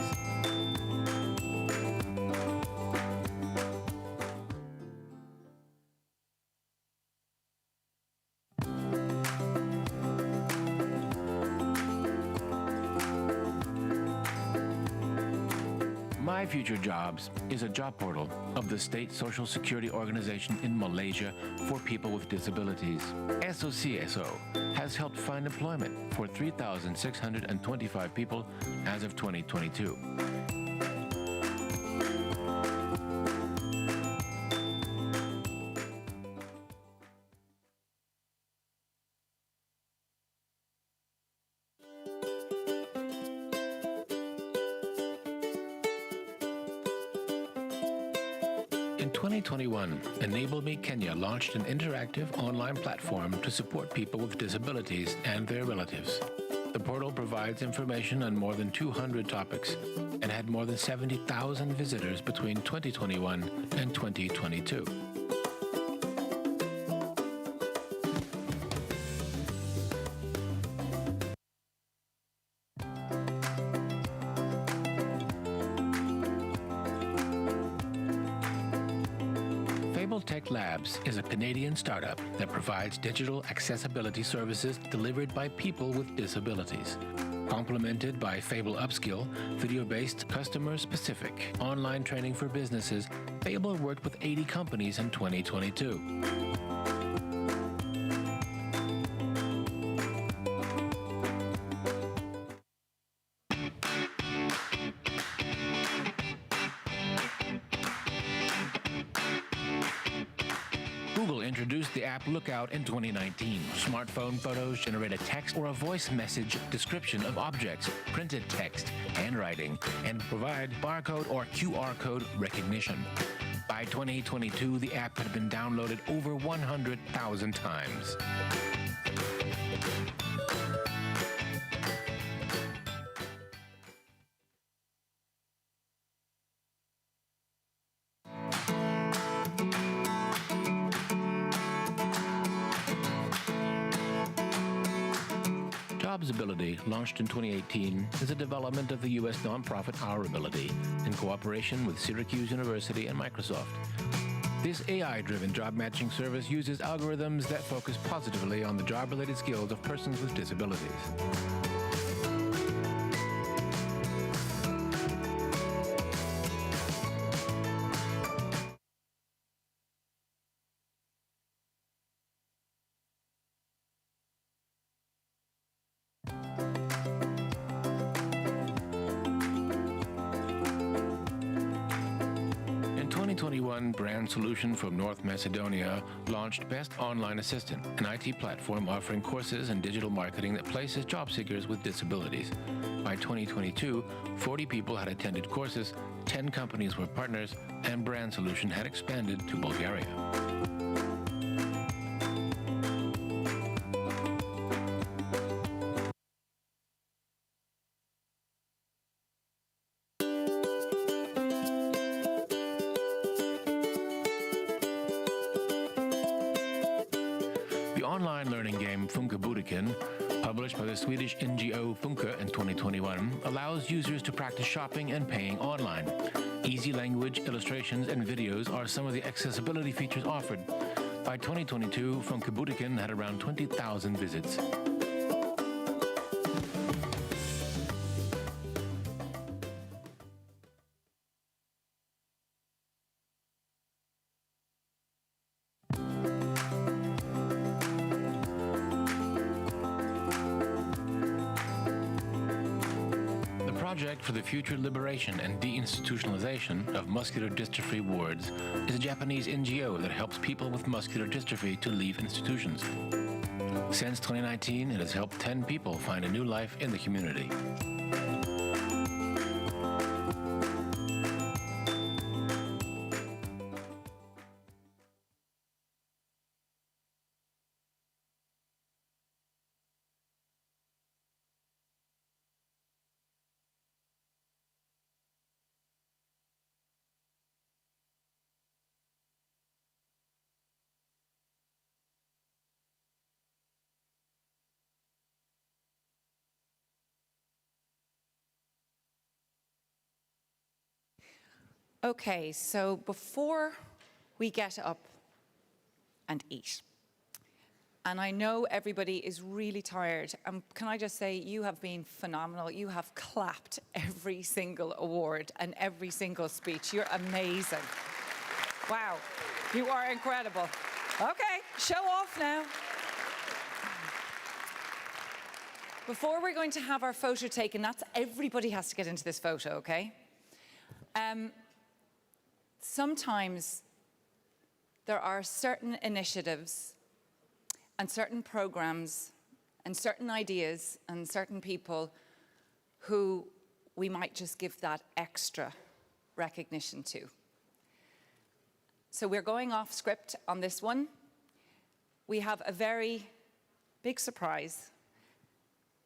My Future Jobs is a job portal of the State Social Security Organization in Malaysia for people with disabilities. SOCSO has helped find employment for 3,625 people as of 2022. In 2021, Enable Me Kenya launched an interactive online platform to support people with disabilities and their relatives. The portal provides information on more than 200 topics and had more than 70,000 visitors between 2021 and 2022. Tech Labs is a Canadian startup that provides digital accessibility services delivered by people with disabilities. Complemented by Fable Upskill, video-based, customer-specific online training for businesses, Fable worked with 80 companies in 2022. Introduced the app Lookout in 2019. Smartphone photos generate a text or a voice message description of objects, printed text, handwriting, and provide barcode or QR code recognition. By 2022, the app had been downloaded over 100,000 times. Jobsability, launched in 2018, is a development of the U.S. nonprofit Our Ability in cooperation with Syracuse University and Microsoft. This AI-driven job matching service uses algorithms that focus positively on the job-related skills of persons with disabilities. In 2021, Brand Solution from North Macedonia launched Best Online Assistant, an IT platform offering courses in digital marketing that places job seekers with disabilities. By 2022, 40 people had attended courses, 10 companies were partners, and Brand Solution had expanded to Bulgaria. The online learning game Funkabudiken, published by the Swedish NGO Funka in 2021, allows users to practice shopping and paying online. Easy language, illustrations, and videos are some of the accessibility features offered. By 2022, Funkabudiken had around 20,000 visits. Project for the Future Liberation and Deinstitutionalization of Muscular Dystrophy Wards is a Japanese NGO that helps people with muscular dystrophy to leave institutions. Since 2019, it has helped 10 people find a new life in the community. Okay, so before we get up and eat, and I know everybody is really tired, can I just say you have been phenomenal. You have clapped every single award and every single speech. You're amazing. Wow, you are incredible. Okay, show off now. Before we're going to have our photo taken, everybody has to get into this photo, okay? Sometimes there are certain initiatives and certain programs and certain ideas and certain people who we might just give that extra recognition to. So we're going off script on this one. We have a very big surprise,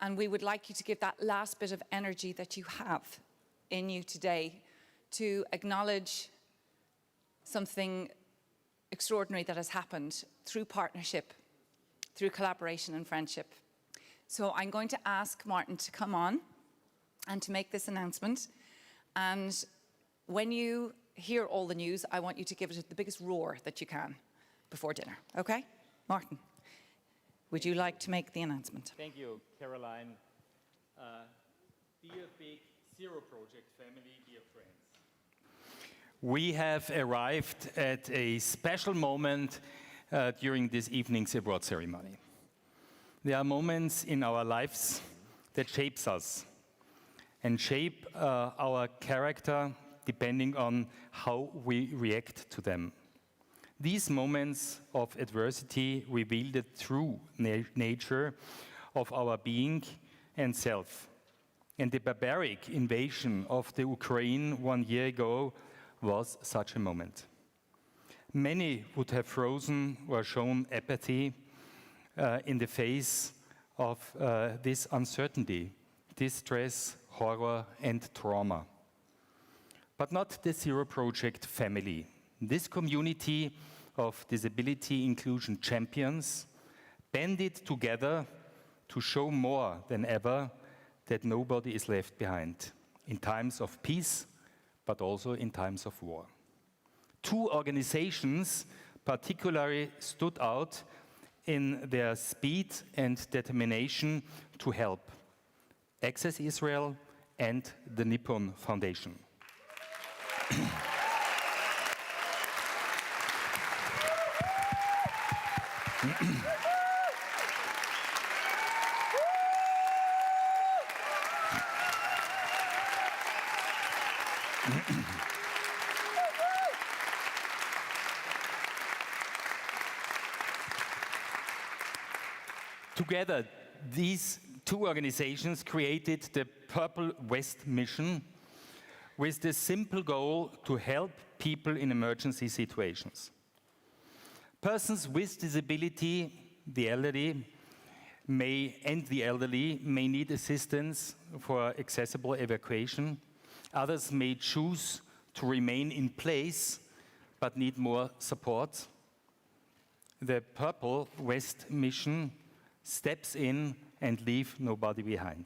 and we would like you to give that last bit of energy that you have in you today to acknowledge something extraordinary that has happened through partnership, through collaboration and friendship. So I'm going to ask Martin to come on and to make this announcement. And when you hear all the news, I want you to give it the biggest roar that you can before dinner, okay? Martin, would you like to make the announcement? Thank you, Caroline. Dear Big Zero Project family, dear friends. We have arrived at a special moment during this evening's award ceremony. There are moments in our lives that shapes us and shape our character depending on how we react to them. These moments of adversity reveal the true nature of our being and self. And the barbaric invasion of the Ukraine 1 year ago was such a moment. Many would have frozen or shown apathy in the face of this uncertainty, distress, horror, and trauma. But not the Zero Project family. This community of disability inclusion champions banded together to show more than ever that nobody is left behind in times of peace, but also in times of war. Two organizations particularly stood out in their speed and determination to help: Access Israel and the Nippon Foundation. Together, these two organizations created the Purple Vest Mission with the simple goal to help people in emergency situations. Persons with disability, the elderly, may need assistance for accessible evacuation. Others may choose to remain in place but need more support. The Purple Vest Mission steps in and leaves nobody behind.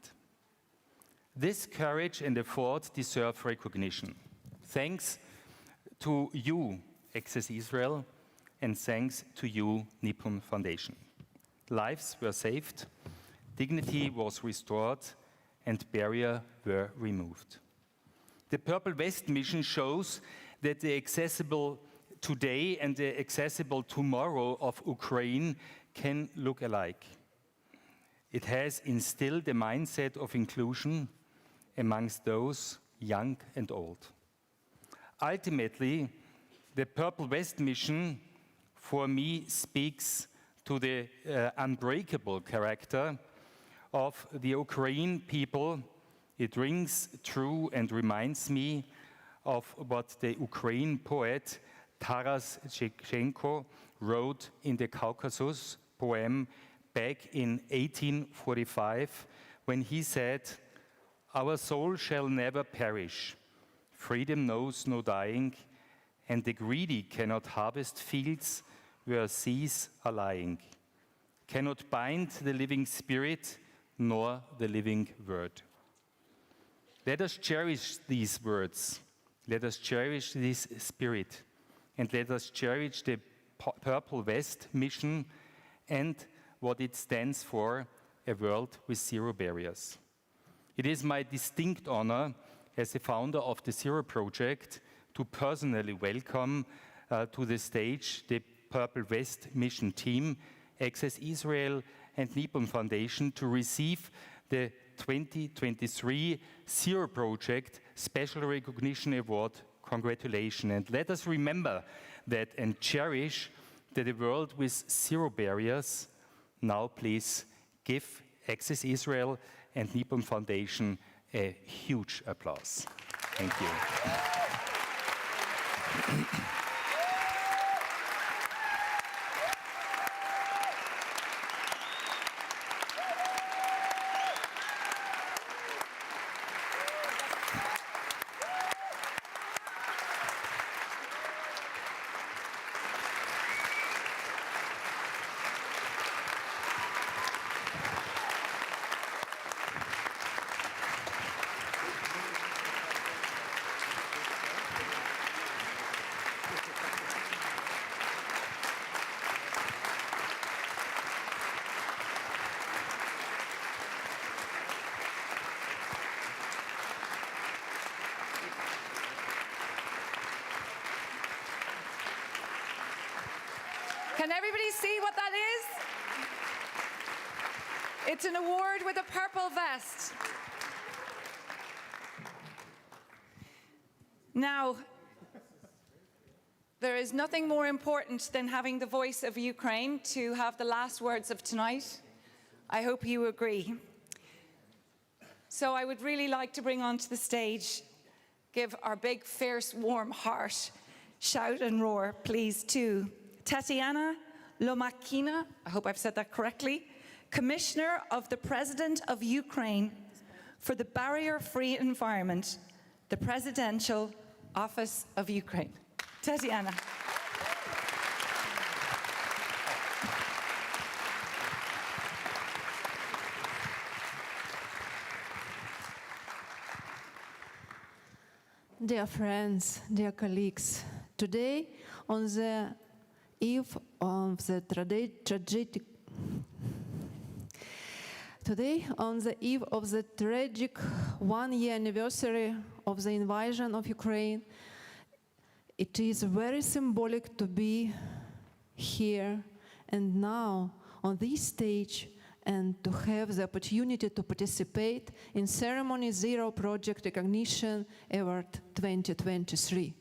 This courage and effort deserve recognition. Thanks to you, Access Israel, and thanks to you, Nippon Foundation. Lives were saved, dignity was restored, and barriers were removed. The Purple Vest Mission shows that the accessible today and the accessible tomorrow of Ukraine can look alike. It has instilled the mindset of inclusion amongst those young and old. Ultimately, the Purple Vest Mission, for me, speaks to the unbreakable character of the Ukrainian people. It rings true and reminds me of what the Ukrainian poet Taras Shevchenko wrote in the Caucasus poem back in 1845, when he said, "Our soul shall never perish. Freedom knows no dying, and the greedy cannot harvest fields where seas are lying, cannot bind the living spirit nor the living word." Let us cherish these words. Let us cherish this spirit, and let us cherish the Purple Vest Mission and what it stands for, a world with zero barriers. It is my distinct honor as the founder of the Zero Project to personally welcome to the stage the Purple Vest Mission team, Access Israel and Nippon Foundation, to receive the 2023 Zero Project Special Recognition Award. Congratulations. And let us remember that and cherish that a world with zero barriers. Now please give Access Israel and Nippon Foundation a huge applause. Thank you. Can everybody see what that is? It's an award with a purple vest. Now, there is nothing more important than having the voice of Ukraine to have the last words of tonight. I hope you agree. So I would really like to bring onto the stage, give our big, fierce, warm heart shout and roar, please, to Tetiana LOMAKINA, I hope I've said that correctly, Commissioner of the President of Ukraine for the Barrier-Free Environment, the Presidential Office of Ukraine. Tetiana. Dear friends, dear colleagues, Today, on the eve of the tragic one-year anniversary of the invasion of Ukraine, it is very symbolic to be here and now on this stage and to have the opportunity to participate in ceremony Zero Project Recognition Award 2023.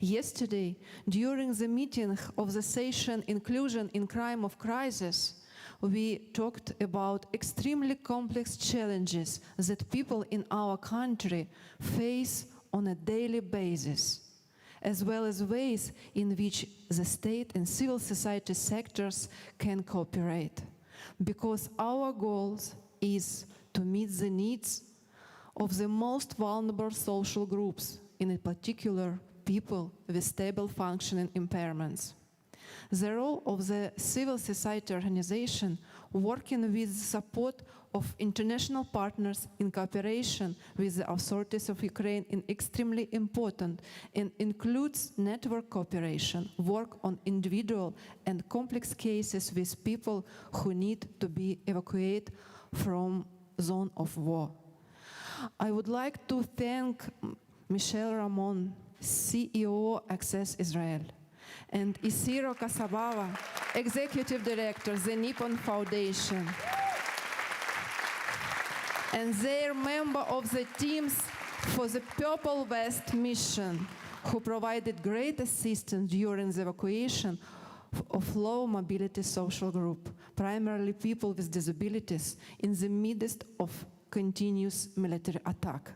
Yesterday, during the meeting of the session Inclusion in Crime of Crisis, we talked about extremely complex challenges that people in our country face on a daily basis, as well as ways in which the state and civil society sectors can cooperate. Because our goal is to meet the needs of the most vulnerable social groups, in particular people with stable functioning impairments. The role of the civil society organization working with the support of international partners in cooperation with the authorities of Ukraine is extremely important and includes network cooperation, work on individual and complex cases with people who need to be evacuated from zone of war. I would like to thank Michal RIMON, CEO Access Israel, and Ichiro KABASAWA, Executive Director, the Nippon Foundation, and their member of the teams for the Purple Vest mission, who provided great assistance during the evacuation of low mobility social group, primarily people with disabilities, in the midst of continuous military attack.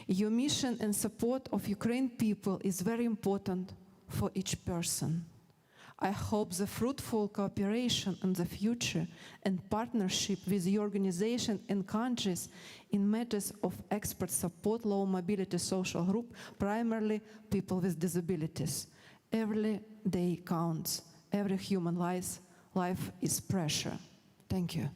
Your mission and support of Ukrainian people is very important for each person. I hope the fruitful cooperation in the future and partnership with your organization and countries in matters of expert support low mobility social group, primarily people with disabilities. Every day counts. Every human life is precious. Thank you.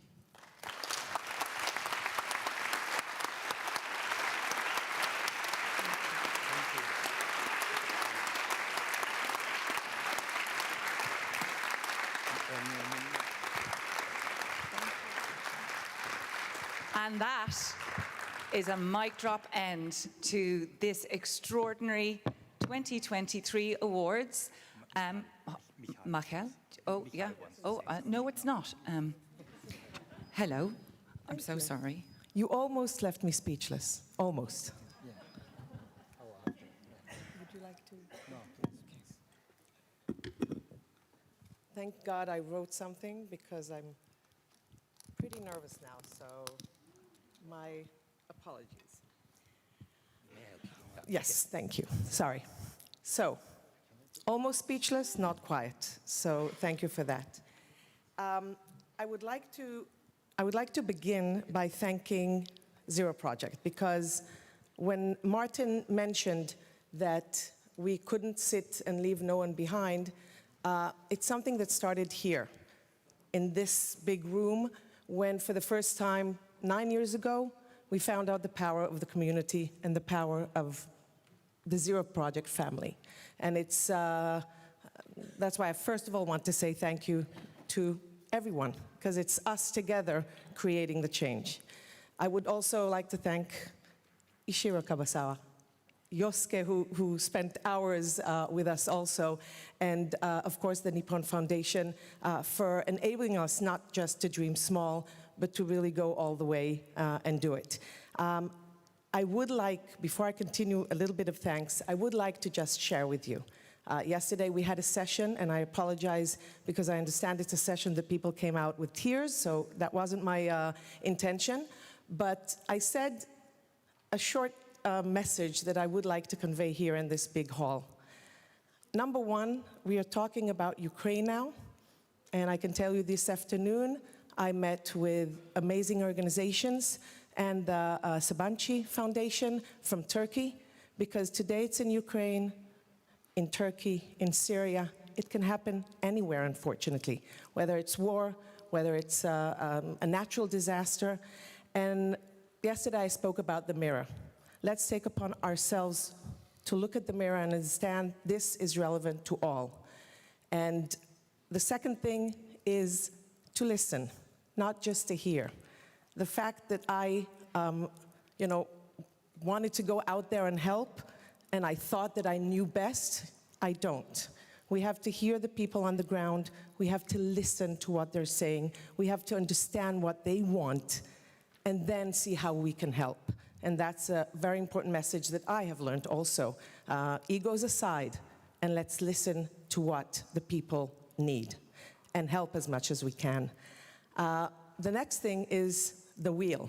And that is a mic drop end to this extraordinary 2023 awards. Michal? Oh, yeah. Oh, no, it's not. Hello. I'm so sorry. You almost left me speechless. Almost. Yeah. Would you like to? No, please. Thank God I wrote something because I'm pretty nervous now, so my apologies. Yes, thank you. Sorry. So, almost speechless, not quiet. So thank you for that. I would like to begin by thanking Zero Project, because when Martin mentioned that we couldn't sit and leave no one behind, it's something that started here, in this big room, when for the first time 9 years ago, we found out the power of the community and the power of the Zero Project family. And it's, that's why I first of all want to say thank you to everyone, because it's us together creating the change. I would also like to thank Ichiro KABASAWA, Yosuke, who spent hours with us also, and of course the Nippon Foundation for enabling us not just to dream small, but to really go all the way and do it. I would like, before I continue a little bit of thanks, I would like to just share with you. Yesterday we had a session, and I apologize because I understand it's a session that people came out with tears, so that wasn't my intention. But I said a short message that I would like to convey here in this big hall. Number one, we are talking about Ukraine now, and I can tell you this afternoon, I met with amazing organizations and the Sabancı Foundation from Turkey, because today it's in Ukraine, in Turkey, in Syria. It can happen anywhere, unfortunately, whether it's war, whether it's a natural disaster. And yesterday I spoke about the mirror. Let's take upon ourselves to look at the mirror and understand this is relevant to all. And the second thing is to listen, not just to hear. The fact that I, wanted to go out there and help, and I thought that I knew best, I don't. We have to hear the people on the ground. We have to listen to what they're saying. We have to understand what they want, and then see how we can help. And that's a very important message that I have learned also. Egos aside, and let's listen to what the people need and help as much as we can. The next thing is the wheel.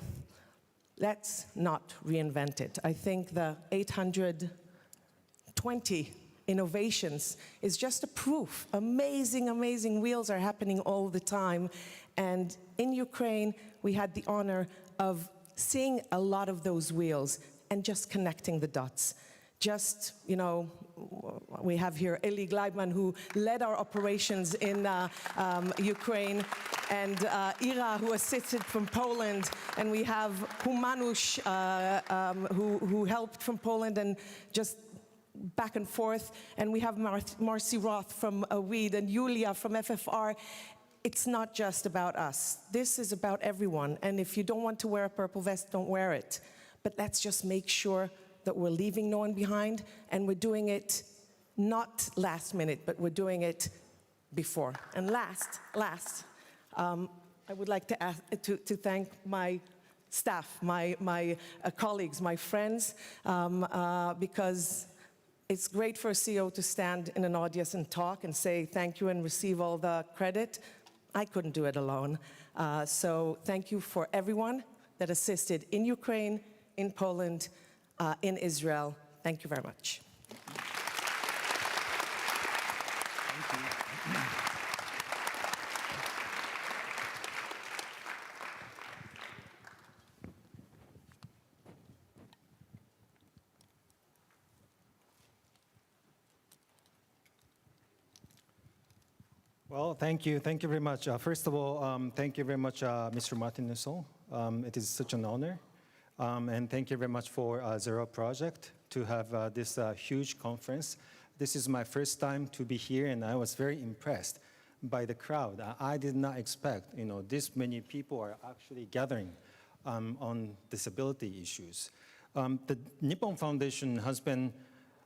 Let's not reinvent it. I think the 820 innovations is just a proof. Amazing, amazing wheels are happening all the time. And in Ukraine, we had the honor of seeing a lot of those wheels and just connecting the dots. Just, we have here Eli Gleibman, who led our operations in Ukraine, and Ira, who assisted from Poland, and we have Humanush, who helped from Poland, and just back and forth, and we have Marcy Roth from WEED, and Julia from FFR. It's not just about us. This is about everyone, and if you don't want to wear a purple vest, don't wear it. But let's just make sure that we're leaving no one behind, and we're doing it not last minute, but we're doing it before. And last, I would like to thank my staff, my colleagues, my friends, because it's great for a CEO to stand in an audience and talk and say thank you and receive all the credit. I couldn't do it alone. So thank you for everyone that assisted in Ukraine, in Poland, in Israel. Thank you very much. Well, thank you very much. First of all, thank you very much, Mr. Martin Essl. It is such an honor. And thank you very much for Zero Project to have this huge conference. This is my first time to be here, and I was very impressed by the crowd. I did not expect, this many people are actually gathering on disability issues. The Nippon Foundation has been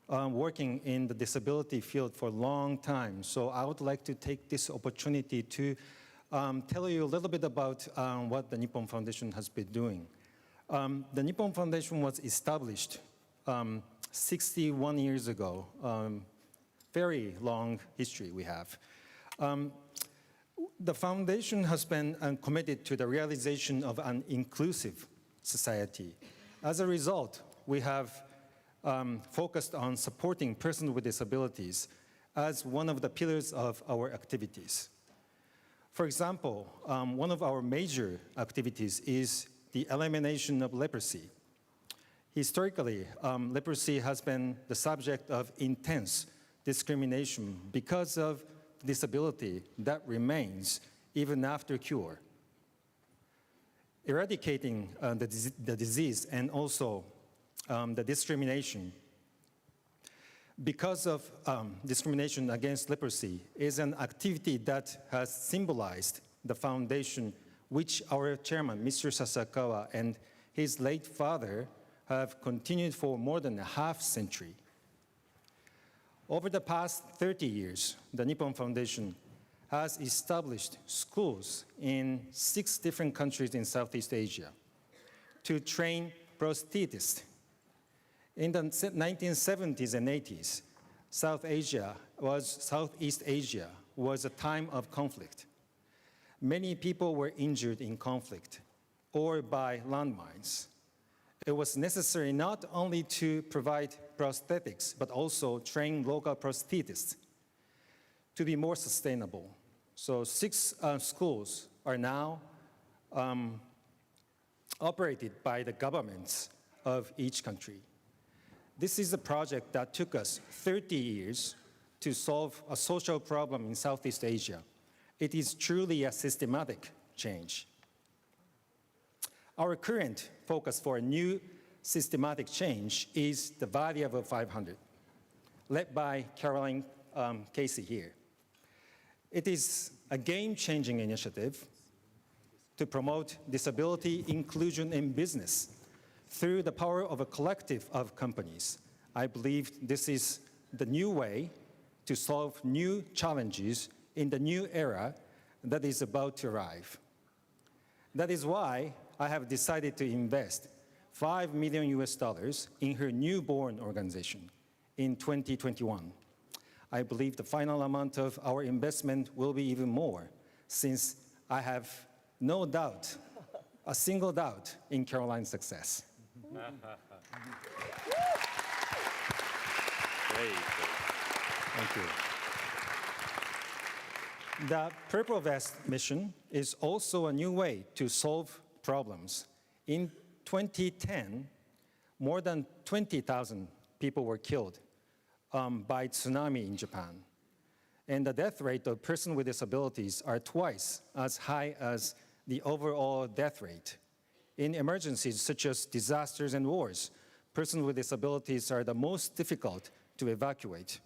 working in the disability field for a long time, so I would like to take this opportunity to tell you a little bit about what the Nippon Foundation has been doing. The Nippon Foundation was established 61 years ago. Very long history we have. The foundation has been committed to the realization of an inclusive society. As a result, we have focused on supporting persons with disabilities as one of the pillars of our activities. For example, one of our major activities is the elimination of leprosy. Historically, leprosy has been the subject of intense discrimination because of disability that remains even after cure. Eradicating the disease and also the discrimination because of discrimination against leprosy is an activity that has symbolized the foundation which our chairman, Mr. Sasakawa, and his late father have continued for more than a half century. Over the past 30 years, the Nippon Foundation has established schools in 6 different countries in Southeast Asia to train prosthetists. In the 1970s and 80s, Southeast Asia was a time of conflict. Many people were injured in conflict or by landmines. It was necessary not only to provide prosthetics, but also train local prosthetists to be more sustainable. So 6 schools are now operated by the governments of each country. This is a project that took us 30 years to solve a social problem in Southeast Asia. It is truly a systematic change. Our current focus for a new systematic change is the Variable 500, led by Caroline Casey here. It is a game-changing initiative to promote disability inclusion in business through the power of a collective of companies. I believe this is the new way to solve new challenges in the new era that is about to arrive. That is why I have decided to invest $5 million in her newborn organization in 2021. I believe the final amount of our investment will be even more, since I have no doubt, a single doubt, in Caroline's success. Great. Thank you. The Purple Vest mission is also a new way to solve problems. In 2010, more than 20,000 people were killed by tsunami in Japan. And the death rate of persons with disabilities are twice as high as the overall death rate. In emergencies such as disasters and wars, persons with disabilities are the most difficult to evacuate.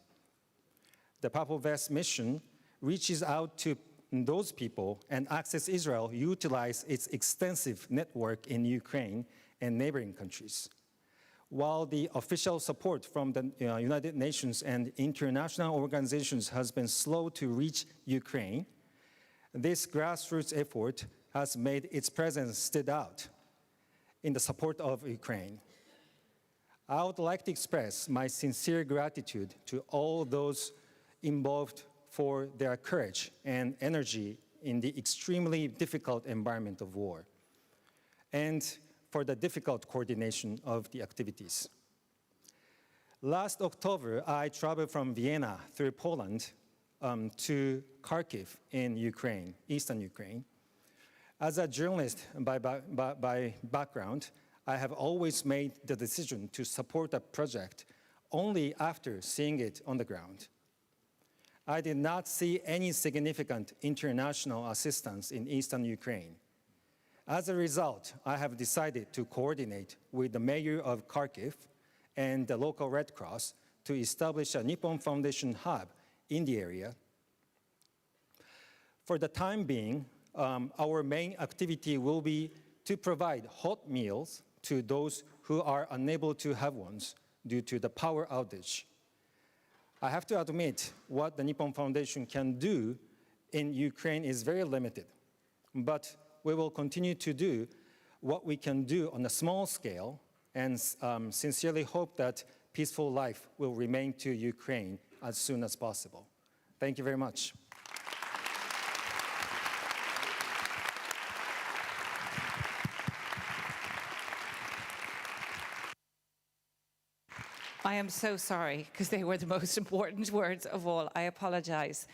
The Purple Vest mission reaches out to those people, and Access Israel utilizes its extensive network in Ukraine and neighboring countries. While the official support from the United Nations and international organizations has been slow to reach Ukraine, this grassroots effort has made its presence stood out in the support of Ukraine. I would like to express my sincere gratitude to all those involved for their courage and energy in the extremely difficult environment of war, and for the difficult coordination of the activities. Last October, I traveled from Vienna through Poland to Kharkiv in Ukraine, eastern Ukraine. As a journalist by background, I have always made the decision to support a project only after seeing it on the ground. I did not see any significant international assistance in eastern Ukraine. As a result, I have decided to coordinate with the mayor of Kharkiv and the local Red Cross to establish a Nippon Foundation hub in the area. For the time being, our main activity will be to provide hot meals to those who are unable to have ones due to the power outage. I have to admit, what the Nippon Foundation can do in Ukraine is very limited, but we will continue to do what we can do on a small scale, and sincerely hope that peaceful life will remain to Ukraine as soon as possible. Thank you very much. I am so sorry, because they were the most important words of all. I apologize.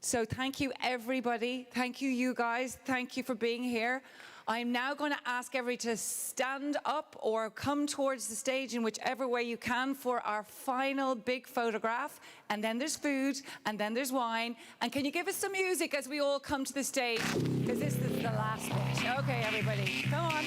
So thank you, everybody. Thank you, you guys. Thank you for being here. I'm now going to ask everybody to stand up or come towards the stage in whichever way you can for our final big photograph. And then there's food, and then there's wine. And can you give us some music as we all come to the stage? Because this is the last bit. Okay, everybody, come on.